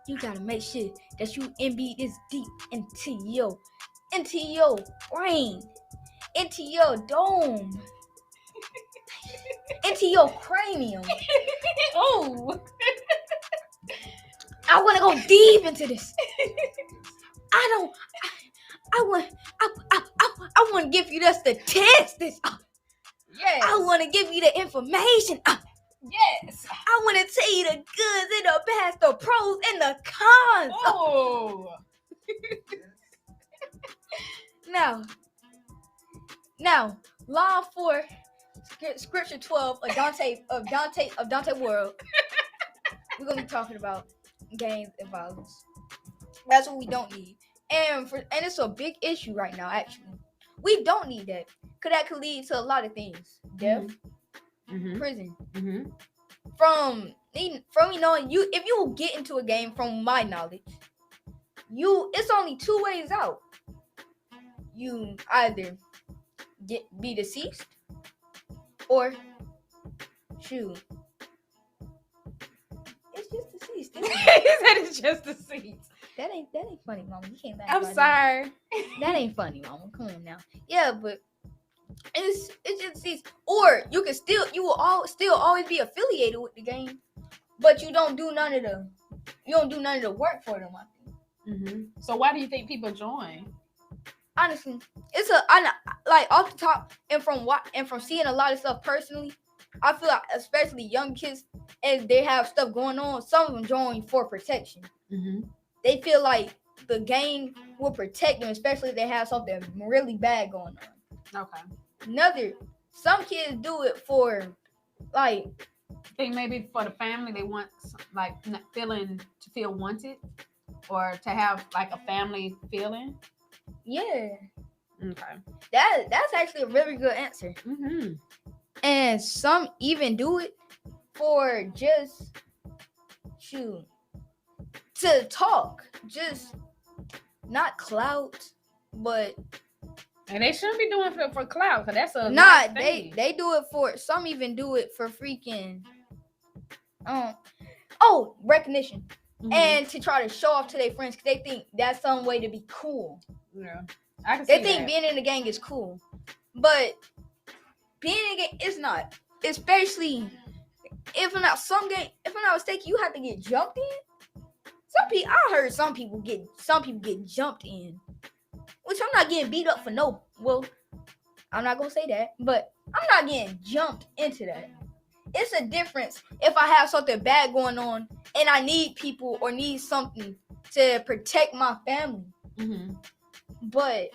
you gotta make sure that you embed this deep into your brain, into your dome, into your cranium. Oh. I want to go deep into this. I want to give you the statistics. Yes. I want to give you the information. Yes. I want to tell you the goods and the bads, the pros and the cons. Oh. Now, Law 4, Scripture 12 of Dante World. We're gonna be talking about gangs and violence. That's what we don't need, and it's a big issue right now. Actually, we don't need that, cause that could lead to a lot of things: death, prison. Mm-hmm. From knowing you, if you get into a game, from my knowledge, it's only two ways out. You either be deceased or shoot. It's just deceased. He said it's just deceased. That ain't funny, mama. You can't laugh. I'm about sorry. That ain't funny, mama. Come on now. Yeah, but it's just deceased. Or you will always be affiliated with the game, but you don't do none of the work for them. I think. Mm-hmm. So why do you think people join? Honestly, off the top, and from seeing a lot of stuff personally, I feel like especially young kids, and they have stuff going on. Some of them join for protection. Mm-hmm. They feel like the game will protect them, especially if they have something really bad going on. Okay. Some kids do it for like think maybe for the family they want like to feel wanted or to have like a family feeling. Yeah, Okay. that's actually a really good answer. Mm-hmm. And some even do it for just shoot to talk, just not clout, but And they shouldn't be doing it for clout, because that's a not life thing. they do it for some even do it for freaking oh recognition Mhm. and to try to show off to their friends because they think that's some way to be cool. Yeah, I can They see think that. being in the gang is cool, but being in a gang is not. Especially if I'm not mistaken, you have to get jumped in. I heard some people get jumped in, which I'm not getting beat up for no. Well, I'm not gonna say that, but I'm not getting jumped into that. It's a difference if I have something bad going on and I need people or need something to protect my family. Mm-hmm. But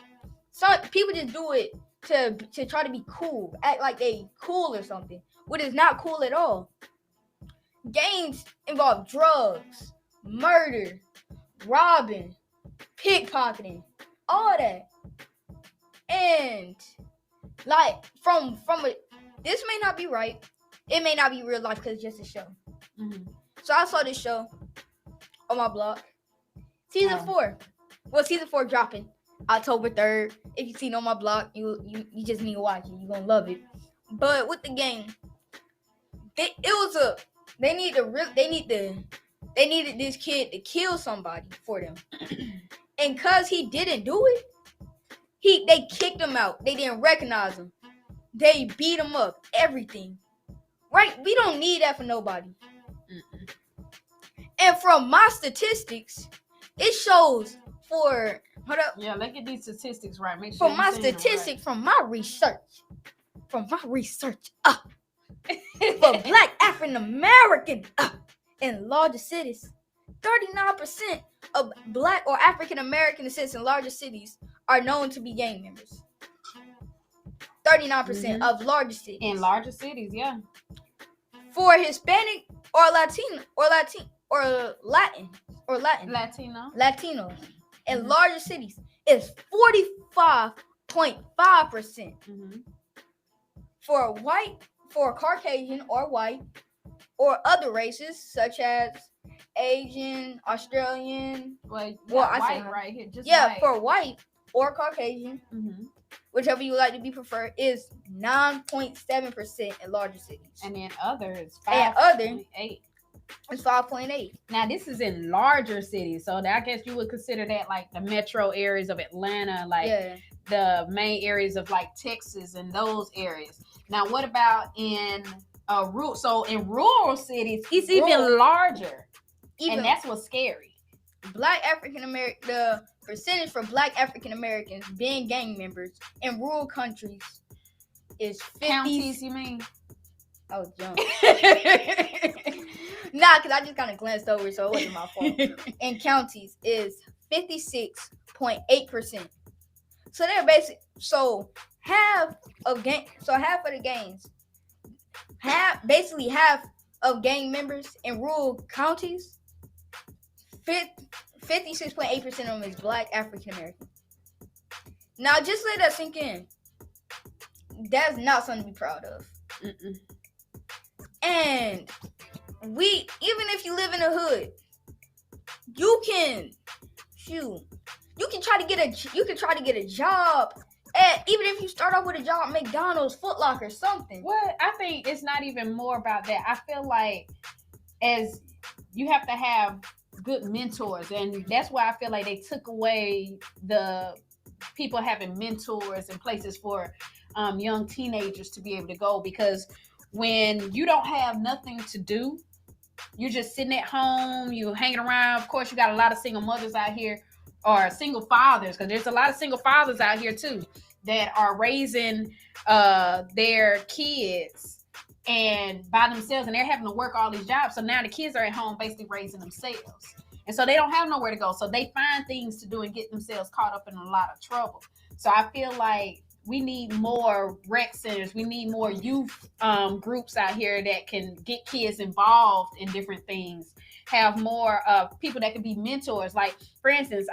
some people just do it to try to be cool, act like they cool or something, which is not cool at all. Gangs involve drugs, murder, robbing, pickpocketing, all that. And like from a, this may not be right. It may not be real life because it's just a show. Mm-hmm. So I saw this show on my block. Season 4. Well, season 4 dropping October 3rd. If you seen on my block, you just need to watch it. You're gonna love it. But with the game, they needed this kid to kill somebody for them. And cause he didn't do it, they kicked him out. They didn't recognize him. They beat him up. Everything. Right? We don't need that for nobody. Mm-mm. And from my statistics, it shows for hold up. Yeah, let's get these statistics right. Make sure From you my saying them statistics, from my research, for Black African American in larger cities, 39% of Black or African American citizens in larger cities are known to be gang members. 39% of larger cities. in larger cities. Yeah. For Hispanic or Latino or Latinos in larger cities is 45.5%. Mm-hmm. For Caucasian or white or other races such as Asian, Australian. Well, I white said right here. Just yeah, white. for white or Caucasian, Mm-hmm. whichever you would like to be preferred, is 9.7% in larger cities. And then others, And other 5.8. is 5.8. Now this is in larger cities, so I guess you would consider that like the metro areas of Atlanta, like Yeah. the main areas of like Texas and those areas. Now, what about in rural? So in rural cities, it's even larger, and that's what's scary. Black African American, the percentage for Black African Americans being gang members in rural countries is 50. Counties, you mean? I was young. Nah, because I just kind of glanced over, so it wasn't my fault. In counties is 56.8%. So they're half of the gangs, half of gang members in rural counties. 56.8% of them is Black African American. Now, just let that sink in. That's not something to be proud of. Mm-mm. And even if you live in a hood, you can try to get a job. And even if you start off with a job at McDonald's, Foot Locker, something. Well, I think it's not even more about that. I feel like as you have to have good mentors, and that's why I feel like they took away the people having mentors and places for young teenagers to be able to go, because when you don't have nothing to do, you're just sitting at home, you hanging around. Of course, you got a lot of single mothers out here, or single fathers, because there's a lot of single fathers out here too that are raising their kids and by themselves, and they're having to work all these jobs. So now the kids are at home basically raising themselves, and so they don't have nowhere to go. So they find things to do and get themselves caught up in a lot of trouble. So I feel like we need more rec centers. We need more youth groups out here that can get kids involved in different things. Have more people that can be mentors. Like, for instance,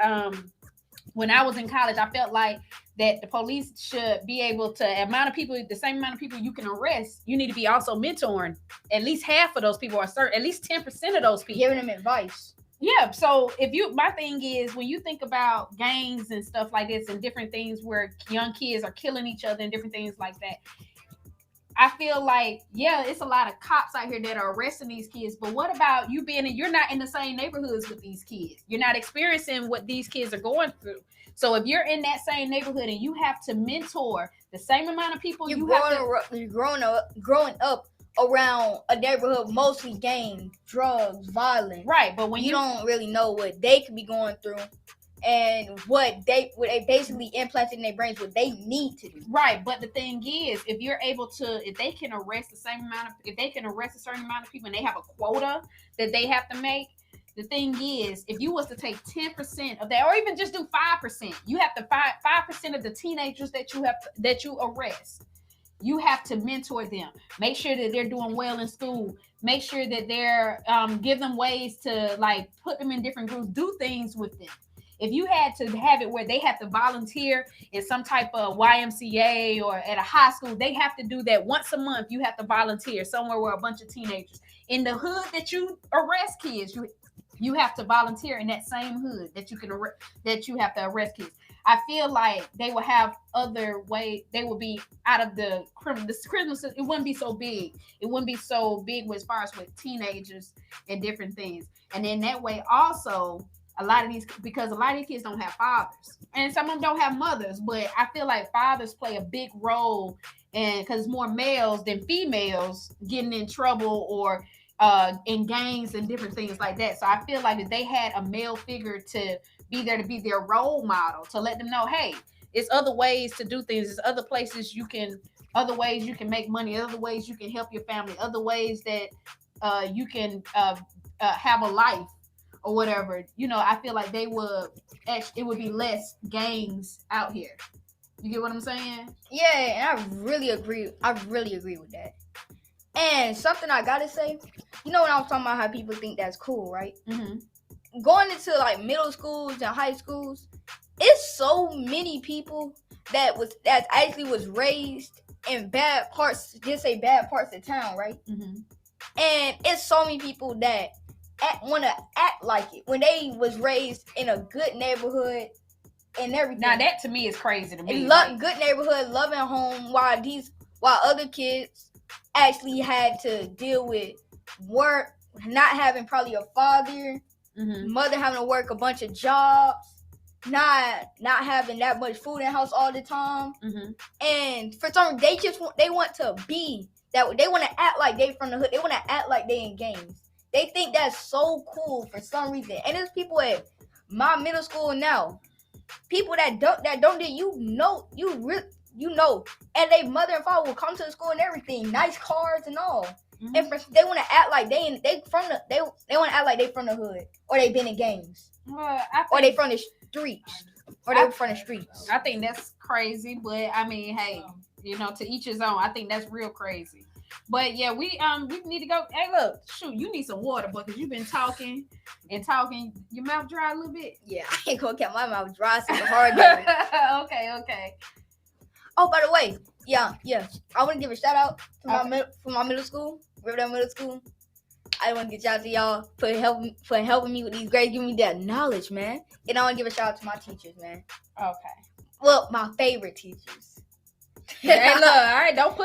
when I was in college, I felt like that the police should be able to, the same amount of people you can arrest, you need to be also mentoring at least half of those people, or at least 10% of those people. Giving them advice. Yeah. So my thing is, when you think about gangs and stuff like this and different things where young kids are killing each other and different things like that, I feel like, yeah, it's a lot of cops out here that are arresting these kids. But what about you you're not in the same neighborhoods with these kids. You're not experiencing what these kids are going through. So if you're in that same neighborhood and you have to mentor the same amount of people, you're growing up around a neighborhood mostly gang, drugs, violence. Right, but when you don't really know what they could be going through and what they basically implanted in their brains, what they need to do. Right, but the thing is, if they can arrest a certain amount of people and they have a quota that they have to make, the thing is, if you was to take 10% of that, or even just do 5%, you have to 5% of the teenagers that you arrest. You have to mentor them. Make sure that they're doing well in school. Make sure that they're give them ways to, like, put them in different groups, do things with them. If you had to have it where they have to volunteer in some type of YMCA or at a high school, they have to do that once a month. You have to volunteer somewhere where a bunch of teenagers. In the hood that you arrest kids, you have to volunteer in that same hood that you have to arrest kids. I feel like they will have other ways. They will be out of the criminal system. It wouldn't be so big. It wouldn't be so big as far as with teenagers and different things. And in that way also, because a lot of these kids don't have fathers, and some of them don't have mothers, but I feel like fathers play a big role, and because more males than females getting in trouble or in gangs and different things like that. So I feel like if they had a male figure to be there, to be their role model, to let them know, hey, it's other ways to do things, it's other places other ways you can make money, other ways you can help your family, other ways that you can have a life or whatever. I feel like it would be less gangs out here. You get what I'm saying? Yeah, and I really agree with that. And something I gotta say, when I was talking about how people think that's cool, right? Mm-hmm. Going into like middle schools and high schools, it's so many people that actually was raised in bad parts of town, right? Mm-hmm. And it's so many people that want to act like it when they was raised in a good neighborhood and everything. Now that to me is crazy to me. Good neighborhood, loving home, while other kids actually had to deal with work, not having probably a father, mm-hmm. mother having to work a bunch of jobs, not having that much food in the house all the time, mm-hmm. and for some they want to be that. They want to act like they from the hood. They want to act like they in gangs. They think that's so cool for some reason. And there's people at my middle school now, people that don't and their mother and father will come to the school and everything, nice cars and all. Mm-hmm. And they want to act like they want to act like they from the hood, or they been in gangs, or they from the streets, or they from the streets. I think that's crazy, but I mean, hey, to each his own. I think that's real crazy. But yeah, we need to go. Hey, look, shoot, you need some water, because you've been talking. Your mouth dry a little bit. Yeah, I ain't gonna keep my mouth dry. So hard. Okay. Oh, by the way, yeah, I want to give a shout out to my middle school, Riverdale Middle School. I want to give a shout out to y'all for helping me with these grades, giving me that knowledge, man. And I want to give a shout out to my teachers, man. Okay. Well, my favorite teachers. Hey, look, all right, don't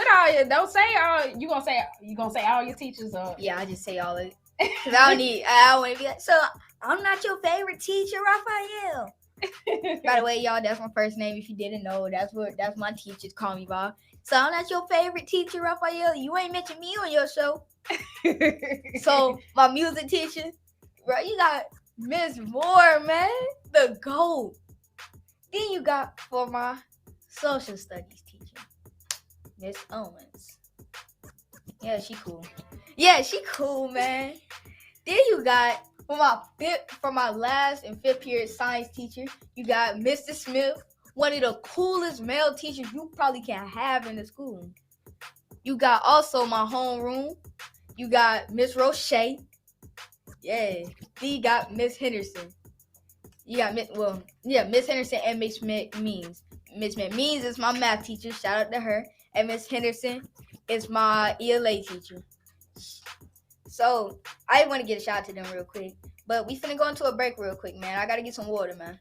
say all. You gonna say all your teachers? Or? Yeah, I just say all of it. Cause I want to be like, so I'm not your favorite teacher, Raphael. By the way, y'all, that's my first name. If you didn't know, that's my teachers call me by. So I'm not your favorite teacher, Raphael. You ain't mentioned me on your show. So my music teacher, bro, you got Miss Moore, man, the GOAT. Then you got for my social studies teacher, Miss Owens. Yeah, she cool, man. Then you got for my last and fifth period science teacher, you got Mr. Smith, one of the coolest male teachers you probably can have in the school. You got also my homeroom. You got Miss Roche. Yeah. Then you got Miss Henderson. You got Miss Henderson and Miss McMeans. Miss McMeans is my math teacher. Shout out to her. And Miss Henderson is my ELA teacher. So I want to get a shout out to them real quick. But we finna go into a break real quick, man. I gotta get some water, man.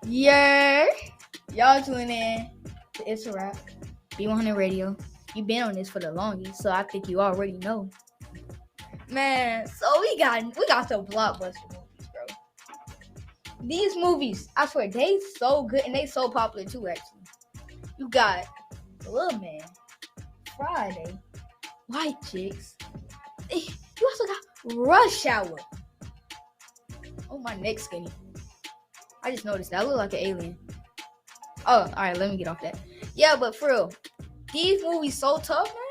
Yeah. Y'all tune in to It's a Wrap. B100 Radio. You've been on this for the longest, so I think you already know. Man, so we got some blockbuster movies, bro. These movies, I swear, they so good and they so popular too, actually. You got Little Man, Friday, White Chicks. You also got Rush Hour. Oh, my neck's skinny. I just noticed that. I look like an alien. Oh, alright, let me get off that. Yeah, but for real, these movies so tough, man.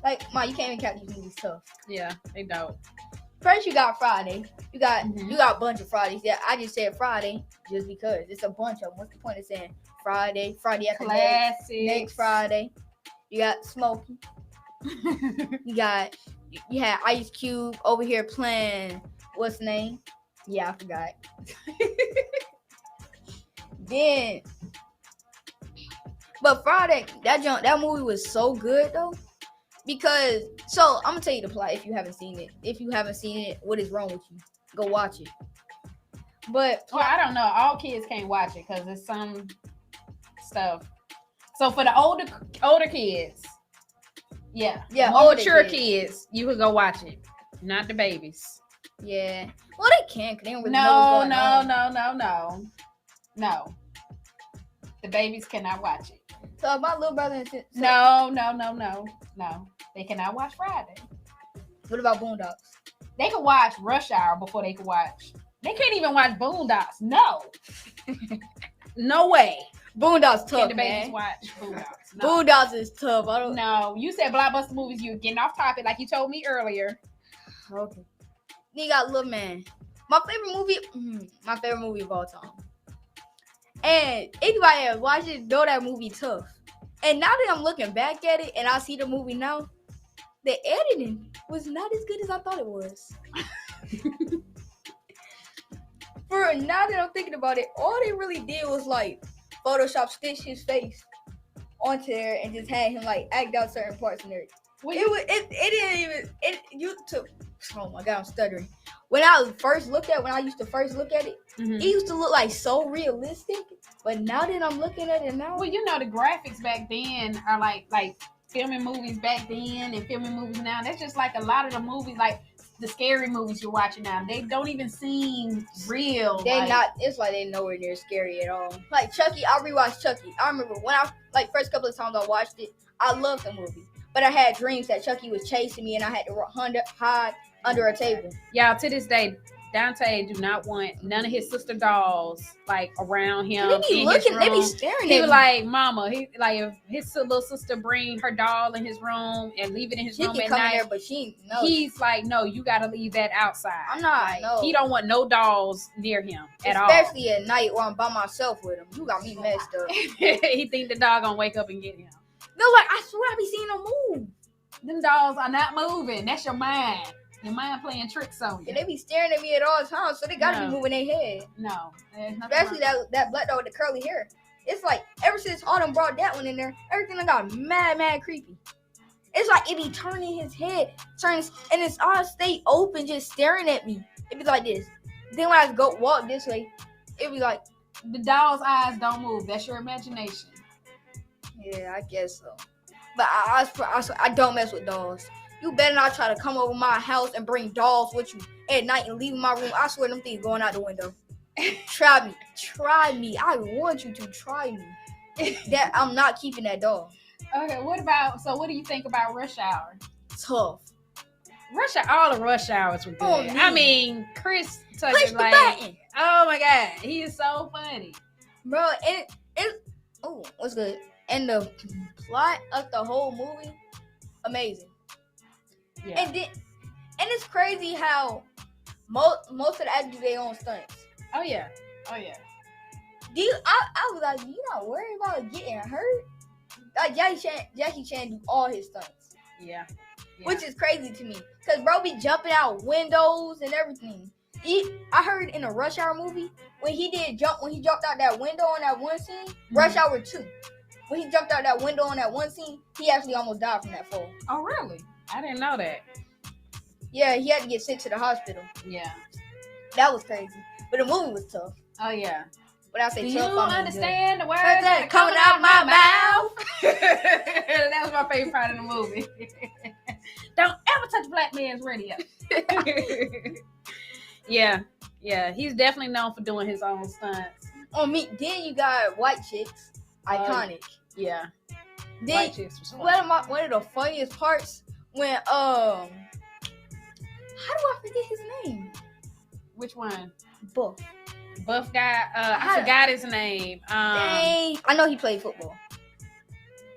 Like, you can't even count these movies tough. Yeah, they don't. First, you got Friday. You got a bunch of Fridays. Yeah, I just said Friday just because it's a bunch of them. What's the point of saying Friday? Friday after next Friday. You got Smokey. You had Ice Cube over here playing. What's the name? Yeah, I forgot. Then, but Friday, that movie was so good though. Because, so I'm gonna tell you the plot if you haven't seen it. If you haven't seen it, what is wrong with you? Go watch it. But well, I don't know. All kids can't watch it because it's some stuff. So for the older kids, more mature kids, you could go watch it. Not the babies. Yeah. Well, they can. Cause they don't really know what's going on. No. The babies cannot watch it. So my little brother and sister. No. They cannot watch Friday. What about Boondocks? They can watch Rush Hour before they can watch. They can't even watch Boondocks. No. No way. Boondocks tough, Can the man. babies watch Boondocks? No. Boondocks is tough. I don't. No. You said blockbuster movies. You're getting off topic like you told me earlier. Okay. Then you got Little Man. My favorite movie of all time. And anybody that watched it know that movie tough. And now that I'm looking back at it and I see the movie now, the editing was not as good as I thought it was. For now that I'm thinking about it, all they really did was like Photoshop stitch his face onto there and just had him like act out certain parts in there. Oh my god, I'm stuttering. When I used to first look at it, it used to look like so realistic. But now that I'm looking at it now, well, you know the graphics back then are like filming movies back then and filming movies now. That's just like a lot of the movies, like the scary movies you're watching now. They don't even seem real. They're not. It's like they're nowhere near scary at all. Like Chucky, I rewatched Chucky. I remember when first couple of times I watched it, I loved the movie. But I had dreams that Chucky was chasing me and I had to hide under a table. Y'all, to this day, Dante do not want none of his sister dolls like around him. They be looking, they be staring at me. He was like, Mama, if his little sister bring her doll in his room and leave it in his room at night, there, but he's like, no, you gotta leave that outside. I'm not. Like, no. He don't want no dolls near him at all. Especially at night while I'm by myself with him. You got me messed up. He think the dog gonna wake up and get him. No, like I swear I be seeing them move. Them dolls are not moving. That's your mind. Your mind playing tricks on you. And they be staring at me at all times, so they gotta be moving their head. No. Especially that black dog with the curly hair. It's like ever since Autumn brought that one in there, everything got mad creepy. It's like it be turning his head, and it's all stay open, just staring at me. It be like this. Then when I go walk this way, it be like the doll's eyes don't move. That's your imagination. Yeah, I guess so. But I don't mess with dolls. You better not try to come over my house and bring dolls with you at night and leave my room. I swear them things going out the window. Try me. I want you to try me. That I'm not keeping that doll. Okay, what do you think about Rush Hour? Tough. All the Rush Hours were good. Oh, I mean, Chris Tucker, push the button. Oh my god, he is so funny, bro. What's good? And the plot of the whole movie, amazing. Yeah. And it's crazy how most of the actors they own stunts. Oh yeah. I was like, you not worried about getting hurt? Like Jackie Chan do all his stunts. Yeah. Which is crazy to me, cause bro be jumping out windows and everything. I heard in a Rush Hour movie when he jumped out that window on that one scene, Rush Hour 2. When he jumped out that window on that one scene, he actually almost died from that fall. Oh, really? I didn't know that. Yeah, he had to get sent to the hospital. Yeah. That was crazy. But the movie was tough. Oh, yeah. When I say Do you tough, I mean understand the words Heard that that are coming out my mouth? mouth? That was my favorite part of the movie. Don't ever touch a black man's radio. Yeah, he's definitely known for doing his own stunts. On me, then you got White Chicks, iconic. Yeah, Then White Chicks was fun. one of the funniest parts when how do I forget his name? Which one? Buff. Buff guy. I forgot his name. Dang, I know he played football.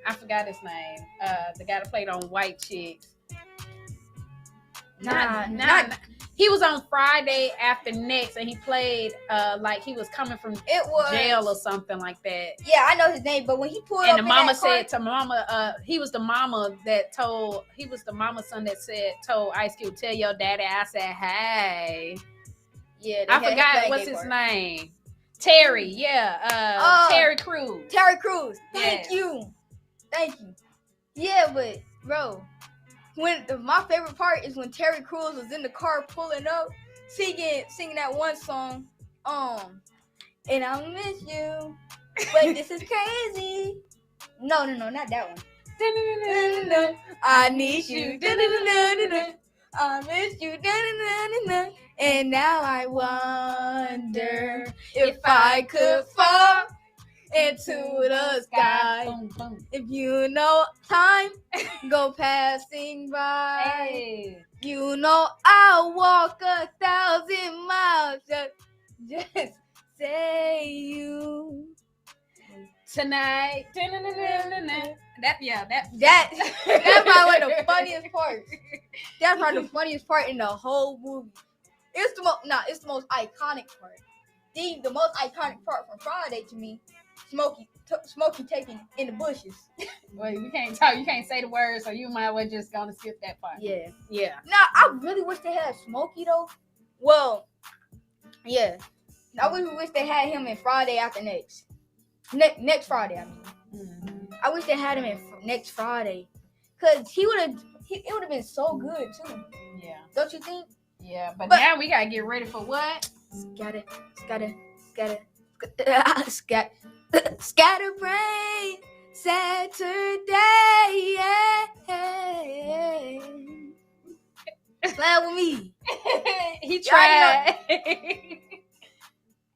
I forgot his name. The guy that played on White Chicks. Not He was on Friday After Next, and he played like he was coming from it was jail or something like that. Yeah, I know his name, but when he pulled And up the in mama that car, said to mama, he was the mama son that told Ice Cube, tell your daddy I said, hey. yeah, they I had forgot him what's play his gay name. Terry, yeah. Terry Crews. part. Terry Crews. Yes. Thank you. Yeah, but bro, my favorite part is when Terry Crews was in the car pulling up, singing that one song, and I miss you, but this is crazy. No, not that one. I need you. I miss you. And now I wonder if I could fall into the sky. Boom, boom. If you know time go passing by, Hey. you know I'll walk 1,000 miles just say you. Tonight. That's probably one of the funniest parts. That's probably the funniest part in the whole movie. It's the most iconic part. The most iconic part from Friday to me, Smokey taking in the bushes. Well, you can't talk. You can't say the words, so you might as well just gonna skip that part. Yeah. Yeah. Now I really wish they had Smokey though. Well, yeah. I really wish they had him in Friday After Next. Next Friday, I mean. Mm-hmm. I wish they had him in next Friday, cause it would have been so good too. Yeah. Don't you think? Yeah. But But- now we gotta get ready for what? Scatterbrain Saturday. Play with me. He Y'all already tried.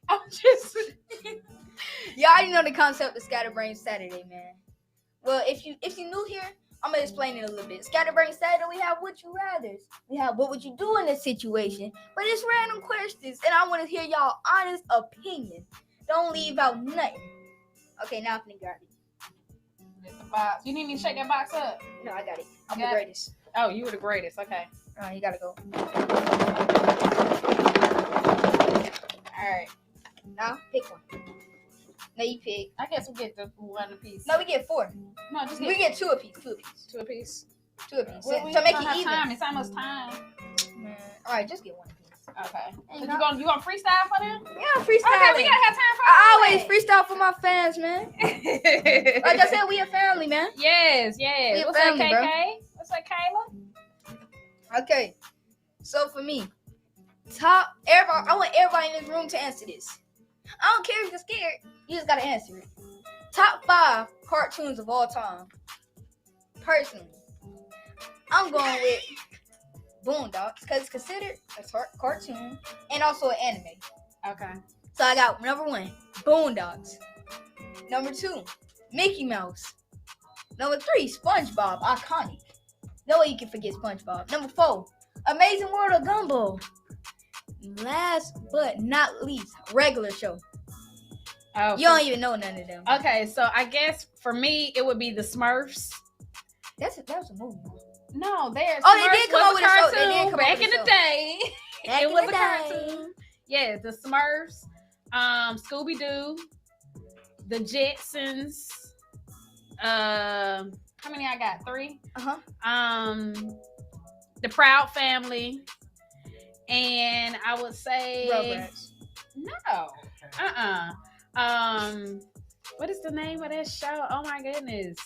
I'm just. You already know the concept of Scatterbrain Saturday, man. Well, if you new here, I'm gonna explain it a little bit. Scatterbrain Saturday, we have Would You Rathers. We have What Would You Do in this situation? But it's random questions, and I want to hear y'all honest opinion. Don't leave out nothing. Okay, now I'm finna grab it. The box. You need me to shake that box up? No, I got it. I'm Got the it? greatest. Oh, you were the greatest. Okay. All right, you gotta go. All right. Now pick one. No, you pick. I guess we get the one apiece. No, we get 4. No, just We get 2 apiece. 2 apiece. two apiece. 2 apiece. Well, we to make don't it have even. time. It's almost time. All right, just get 1 apiece. Okay. Hey, So no. you gonna freestyle for them? Yeah, freestyle. Okay, we gotta have time for I all always freestyle for my fans, man. freestyle. Like I said, we a family, man. Yes. We a What's family, up, bro. KK? What's up, Kayla? Okay, so for me, I want everybody in this room to answer this. I don't care if you're scared. You just gotta answer it. Top 5 cartoons of all time. Personally, I'm going with Boondocks because it's considered a cartoon and also an anime. Okay. So I got number 1, Boondocks. Number 2, Mickey Mouse. Number 3, SpongeBob, iconic. No way you can forget SpongeBob. Number 4, Amazing World of Gumball. Last but not least, Regular Show. Oh, You don't even know none of them. okay, so I guess for me it would be the Smurfs. That was a movie. No, there's. Oh, they did come up with a show. They did come up back with in a the show. day. Back It in was the a day. cartoon. Yeah, the Smurfs, Scooby Doo, the Jetsons. How many I got? 3. The Proud Family, and I would say Rugrats. no. What is the name of that show? Oh my goodness.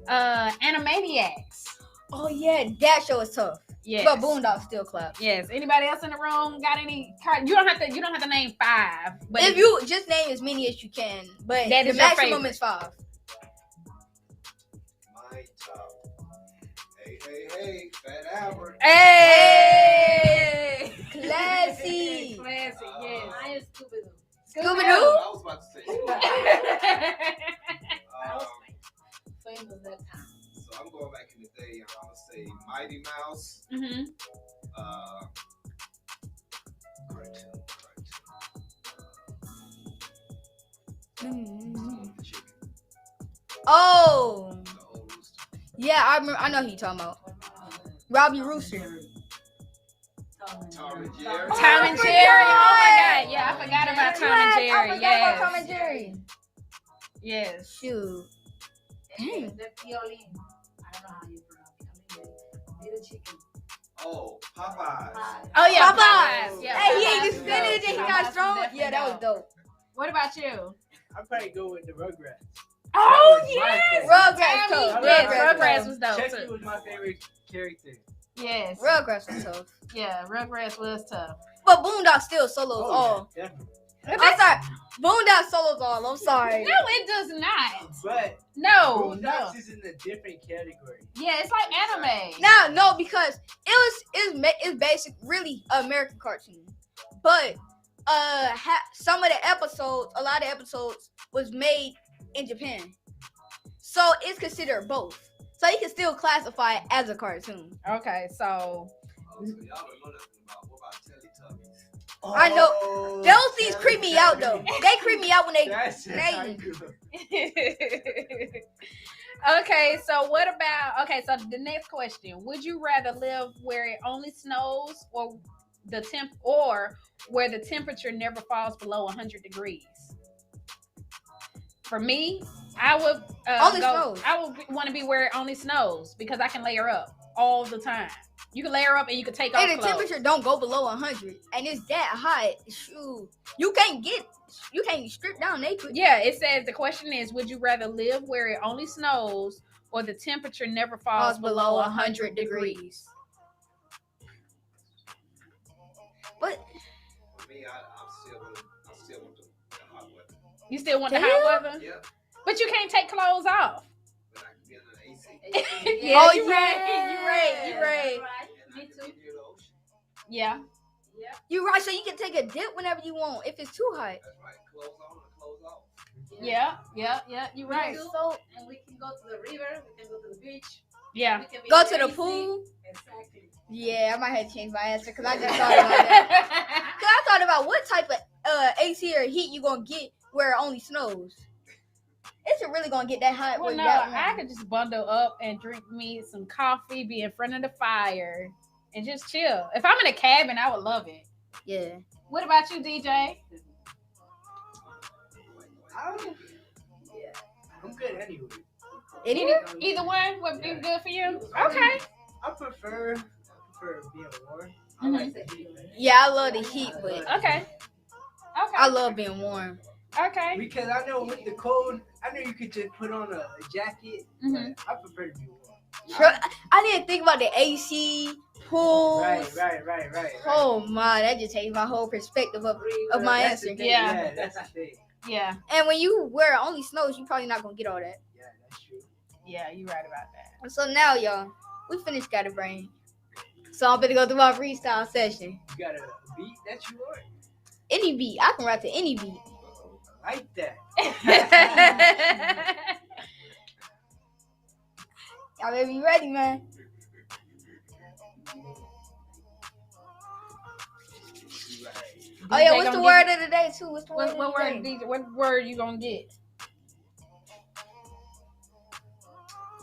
Animaniacs. Oh yeah, that show is tough. Yes. But Boondocks still claps. Yes. Anybody else in the room got any card? You don't have to name 5. But If you just name as many as you can, but That the is your maximum favorite. is 5. My top. Hey, Fat Albert. Hey! Classy! Classy, yes. Mine is Scooby-Doo. Scooby-Doo? I was about to say. Famous that time. So I'm going back in the day. I'm gonna say Mighty Mouse. Mm-hmm. Cartoon. Mm. Chicken. Oh! The old rooster. Yeah, I remember. I know who you talking about. Robbie Rooster. Tom and Jerry. Tom I and forgot. Jerry. Oh my God. Yeah, I forgot about Tom and I Jerry. forgot about Tom and Jerry. Yes. Shoot. Dang. The violin. I don't know how you pronounce it. Little chicken. Oh, Popeyes. Oh yeah, Popeyes. Popeyes. Yeah, Hey, he ate Popeyes the is spinach and he dope. got Popeyes strong. is definitely Yeah, that was dope. What about you? I'd probably go with the Rugrats. Oh That was my yes. favorite. Rugrats tough. Yes, Rugrats Rugrats tough. was dope Chucky too. was my favorite character. Yes. Rugrats was tough. Yeah, Rugrats was tough. But Boondocks still solos all. yeah, definitely. I'm sorry. Boondocks solos all. I'm sorry. No, it does not. But No. Boondocks is in a different category. Yeah, it's like anime. No, because it's basic, really American cartoon. But some of the episodes, a lot of episodes was made in Japan, so it's considered both. So you can still classify it as a cartoon. Okay, so Oh, so y'all don't know nothing about what about Teletubbies? I know. Oh, Those things creep me out though. They creep me out when they. That's They- okay, so what about so the next question. Would you rather live where it only snows or where the temperature never falls below 100 degrees? For me, I would Only snows. I would want to be where it only snows because I can layer up all the time. You can layer up and you can take off And the clothes. temperature don't go below 100, and it's that hot. Shoot, you can't strip down naked. Yeah, it says the question is, would you rather live where it only snows or the temperature never falls below 100 degrees? But For me, I still want the hot weather. You still want the Damn. hot weather? Yeah, But you can't take clothes off. but I can get an AC. Yeah, Oh, you yeah. right. And Me I too. can get near the ocean. Yeah. you're right. So you can take a dip whenever you want if it's too hot. That's right. Clothes on and clothes off. Yeah. You're right. So And we can go to the river. We can go to the beach. Yeah. We can be go in to the AC. pool. Exactly. Yeah, I might have to change my answer because I just thought about that. Cause I thought about what type of AC or heat you gonna get where it only snows. Is it really gonna get that hot? Well, where no, that I warm? could just bundle up and drink me some coffee, be in front of the fire, and just chill. If I'm in a cabin, I would love it. Yeah. What about you, DJ? I'm good anyway. Either one would be good for you. Okay. I prefer being warm. I Mhm. like the heat. Yeah, I love the heat, but Okay. I love being warm. Okay. Because I know with the cold, I know you could just put on a jacket. Mhm. But I prefer to be warm. I didn't think about the AC, pool. Right. Oh my, that just changed my whole perspective of my That's the answer. thing, Yeah. that's the thing. Yeah. And when you wear it only snows, you probably not gonna get all that. Yeah, that's true. Yeah, you're right about that. So now, y'all, we finished Scatterbrain. So I'm gonna go through my freestyle session. You got a beat that you want. Any beat, I can rap to any beat. I like that. Y'all better be ready, man. Oh yeah, DJ what's the gonna word give- of the day too? What's the word? What of the word? day? DJ, what word you gonna get?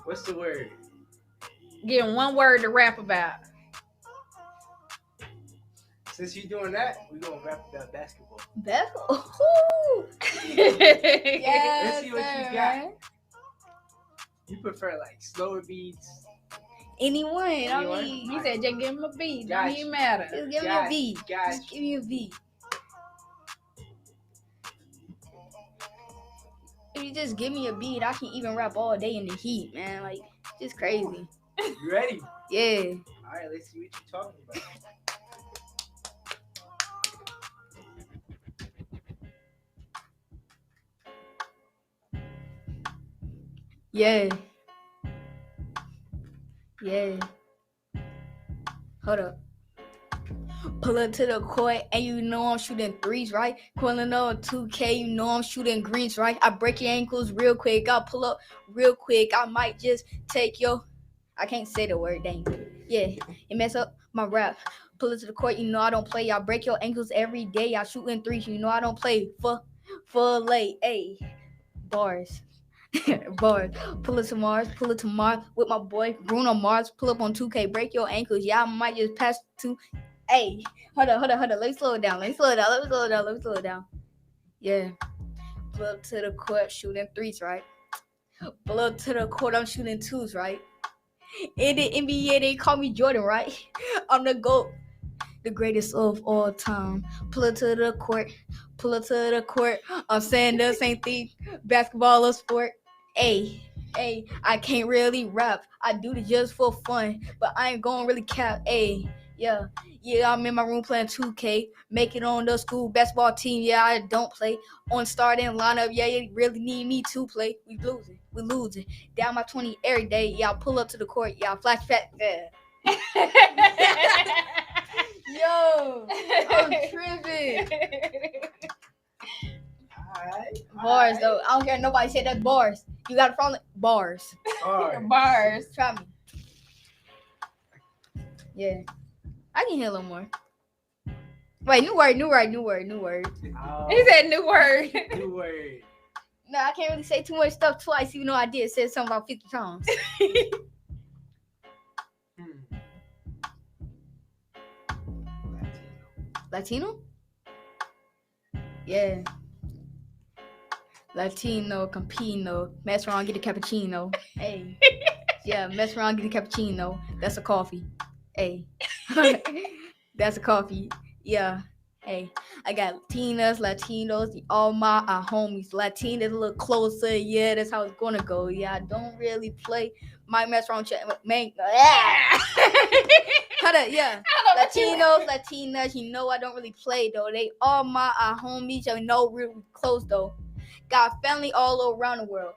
What's the word? Give him one word to rap about. Since you're doing that, we're gonna rap about basketball. Beth? Ooh. Yes, Let's see what you sir, got. man. You prefer like slower beats? Anyone. I Anyone? mean, He said, just give him a beat. Don't Gotcha. even matter. just give me a Gotcha, beat. gotcha. Just give me a beat. If you just give me a beat, I can even rap all day in the heat, man. Like, just crazy. You ready? Yeah. right, let's see what you're talking about. Yeah. Yeah. Hold up. Pull up to the court and you know I'm shooting threes, right? Calling on 2K, you know I'm shooting greens, right? I break your ankles real quick. I'll pull up real quick. I might just take your... I can't say the word, dang. Yeah, it mess up my rap. Pull it to the court, you know I don't play. Y'all break your ankles every day. Y'all shooting threes, you know I don't play. For late, ayy. Bars. Bars. Pull it to Mars with my boy Bruno Mars. Pull up on 2K, break your ankles. Yeah, I might just pass to... Hey, hold on. Let me slow it down. Yeah. Pull up to the court, shooting threes, right? Pull up to the court, I'm shooting twos, right? In the NBA, they call me Jordan, right? I'm the GOAT, the greatest of all time. Pull up to the court. I'm saying the same thing. Basketball or sport. Hey, I can't really rap. I do this just for fun, but I ain't gonna really cap. Hey, yeah, I'm in my room playing 2K. Make it on the school basketball team. Yeah, I don't play on starting lineup. Yeah, you really need me to play. We losing. Down my 20 every day. Yeah, I pull up to the court. Yeah, I flash back. Yeah. Yo, I'm tripping. Alright. Bars though. I don't care. Nobody said that bars. You got a problem? Bars. Alright. Bars. Try me. Yeah. I can hear a little more. Wait, new word. He said new word. New word. No, I can't really say too much stuff twice, even though I did say something about 50 times. Latino? Yeah. Latino, Campino. Mess around, get a cappuccino. Hey. Yeah, mess around, get a cappuccino. That's a coffee. Hey. That's a coffee. Yeah. Hey. I got Latinos, all my homies. Latinas a little closer. Yeah, that's how it's gonna go. Yeah, I don't really play. Might mess around, man. Hold up, yeah. Latinas, you know I don't really play though. They all my homies, you know, real close though. Got family all around the world.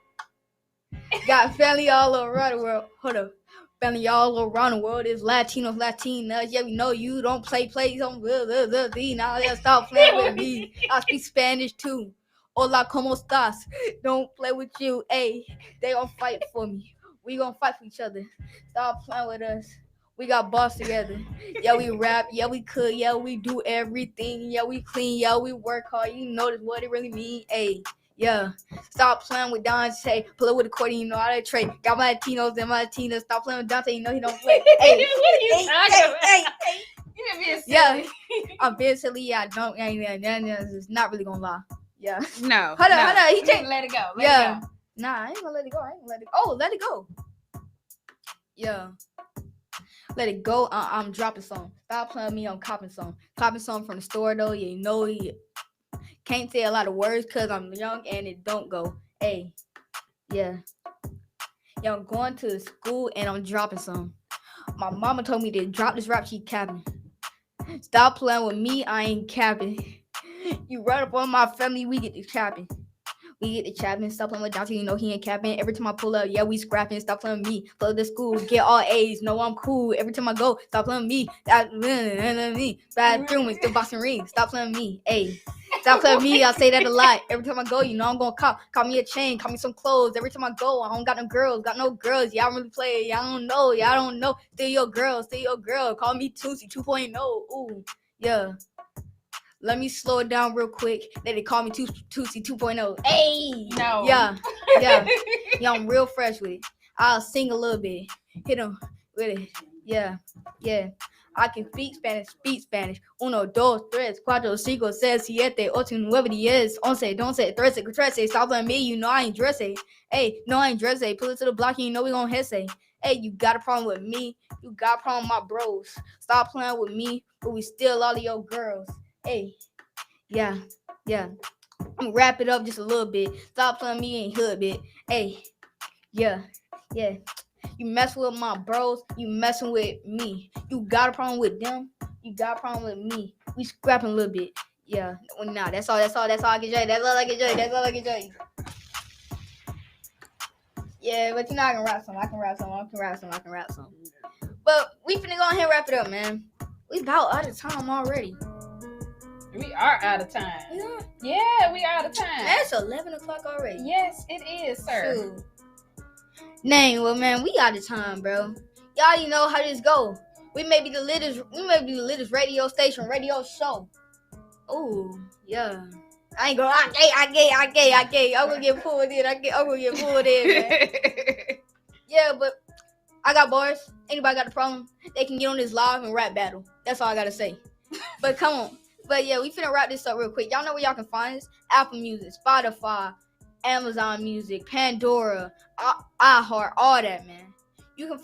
Hold up. Family all around the world is Latinas. Yeah, we know you don't play plays on now. Yeah, stop playing with me. I speak Spanish too. Hola, ¿cómo estás? Don't play with you. Hey, they gonna fight for me. We gonna fight for each other. Stop playing with us. We got boss together. Yeah, we rap. Yeah, we cook. Yeah, we do everything. Yeah, we clean. Yeah, we work hard. You know this what it really mean. Hey, yeah. Stop playing with Dante. Pull up with the court. You know how to trade. Got my Latinos and my Latinas. Stop playing with Dante. You know he don't play. Hey, what are you talking about? Hey. You done being silly. Yeah, I'm being silly. Yeah, I don't. It's not really gonna lie. Yeah. No. Hold on. He You take. let it go. Yeah. Nah, I ain't gonna let it go. Oh, let it go. Yeah. Let it go. I'm dropping some. Stop playing me on copping some. Copping some from the store though. Yeah, you know he can't say a lot of words because I'm young and it don't go. Hey, yeah. Yeah, I'm going to school and I'm dropping some. My mama told me to drop this rap. She capping. Stop playing with me. I ain't capping. You run up on my family. We get to capping. Stop playing with Dante, you know he ain't capping. Every time I pull up, yeah, we scrapping. Stop playing with me. Flow to school, get all A's. No, I'm cool. Every time I go, stop playing with me. Bad room, still boxing rings. Stop playing with me. Hey, stop playing with me. I say that a lot. Every time I go, you know I'm gonna cop me a chain, cop me some clothes. Every time I go, I don't got no girls. Y'all really play. Y'all don't know. Still your girl. Call me Tusi 2.0. Ooh, yeah. Let me slow it down real quick. They call me Tusi 2.0. Hey! No. Yeah. Yeah, I'm real fresh with it. I'll sing a little bit. Hit them with it. Yeah. I can speak Spanish. Uno, dos, tres, cuatro, cinco, seis, siete, ocho, nueve, diez, once, doce, trece. Stop playing me. You know I ain't dressing. Hey, no, I ain't dressing. Pull it to the block and you know we gon' hit say. Hey, you got a problem with me. You got a problem with my bros. Stop playing with me, but we steal all of your girls. Hey, yeah. I'm gonna wrap it up just a little bit. Stop playing me in hood bit. Hey, yeah. You messing with my bros, you messing with me. You got a problem with them, you got a problem with me. We scrapping a little bit. Yeah, well, nah, that's all I can tell you. That's all I can tell you. Yeah, but you know I can rap some. But we finna go ahead and wrap it up, man. We about out of time already. We are out of time. Yeah. Yeah, we are out of time. Man, it's 11 o'clock already. Yes, it is, sir. Shoot. Dang, well, man, we out of time, bro. Y'all already know how this go. We may be the littest radio station, radio show. Ooh, yeah. I ain't gonna. I gay. I'm gonna get pulled in. I'm gonna get pulled in, man. Yeah, but I got bars. Anybody got a problem? They can get on this live and rap battle. That's all I gotta say. But come on. But yeah, we finna wrap this up real quick. Y'all know where y'all can find us? Apple Music, Spotify, Amazon Music, Pandora, iHeart, all that, man. You can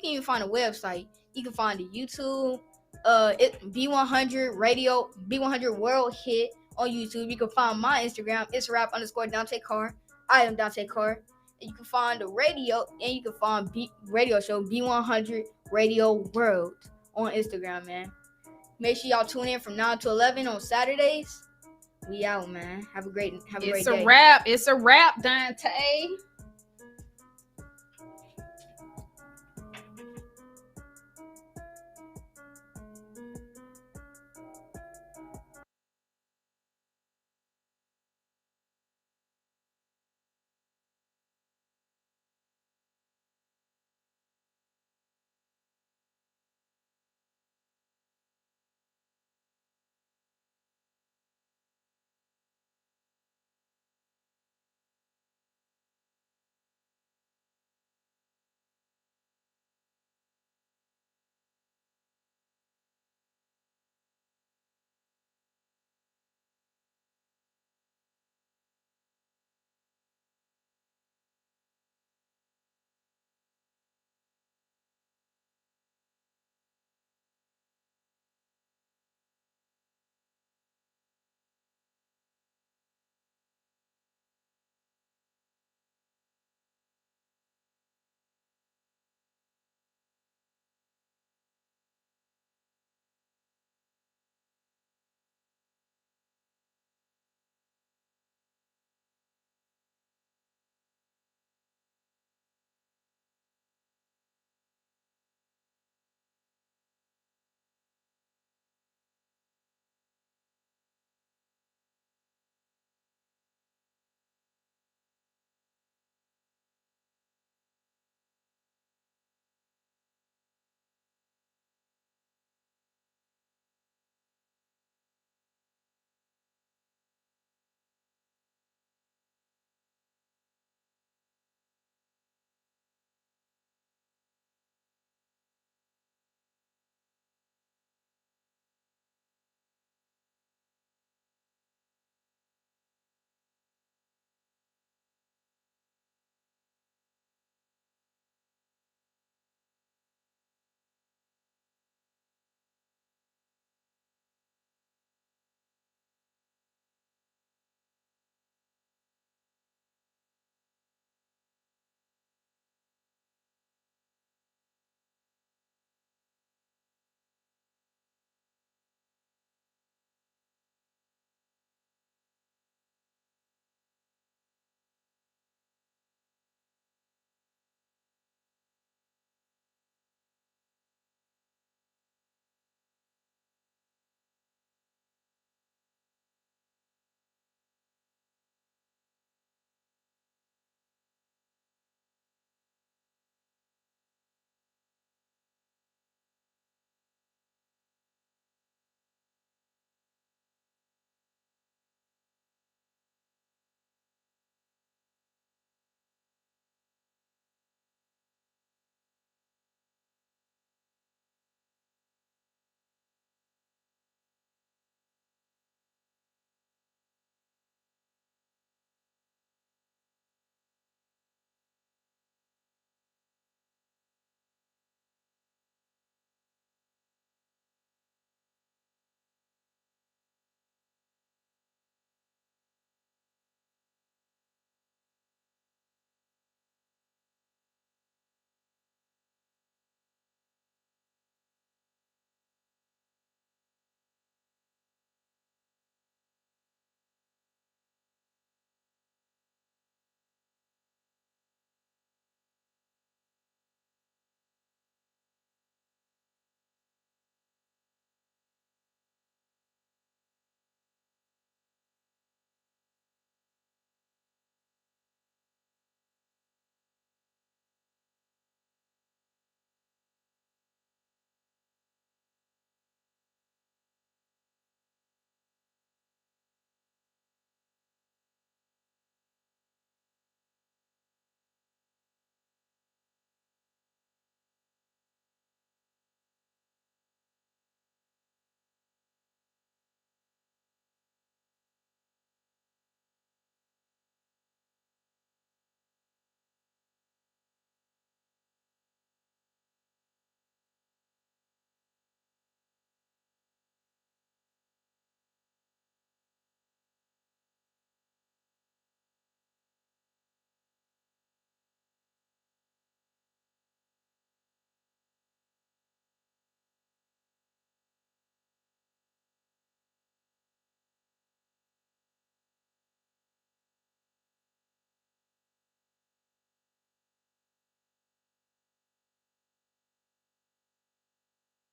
even find a website. You can find a YouTube, B100 Radio, B100 World Hit on YouTube. You can find my Instagram. It's rap_Dante Carr. I am Dante Carr. And you can find the radio, and you can find radio show B100 Radio World on Instagram, man. Make sure y'all tune in from 9 to 11 on Saturdays. We out, man. Have a great day. It's a wrap, Dante.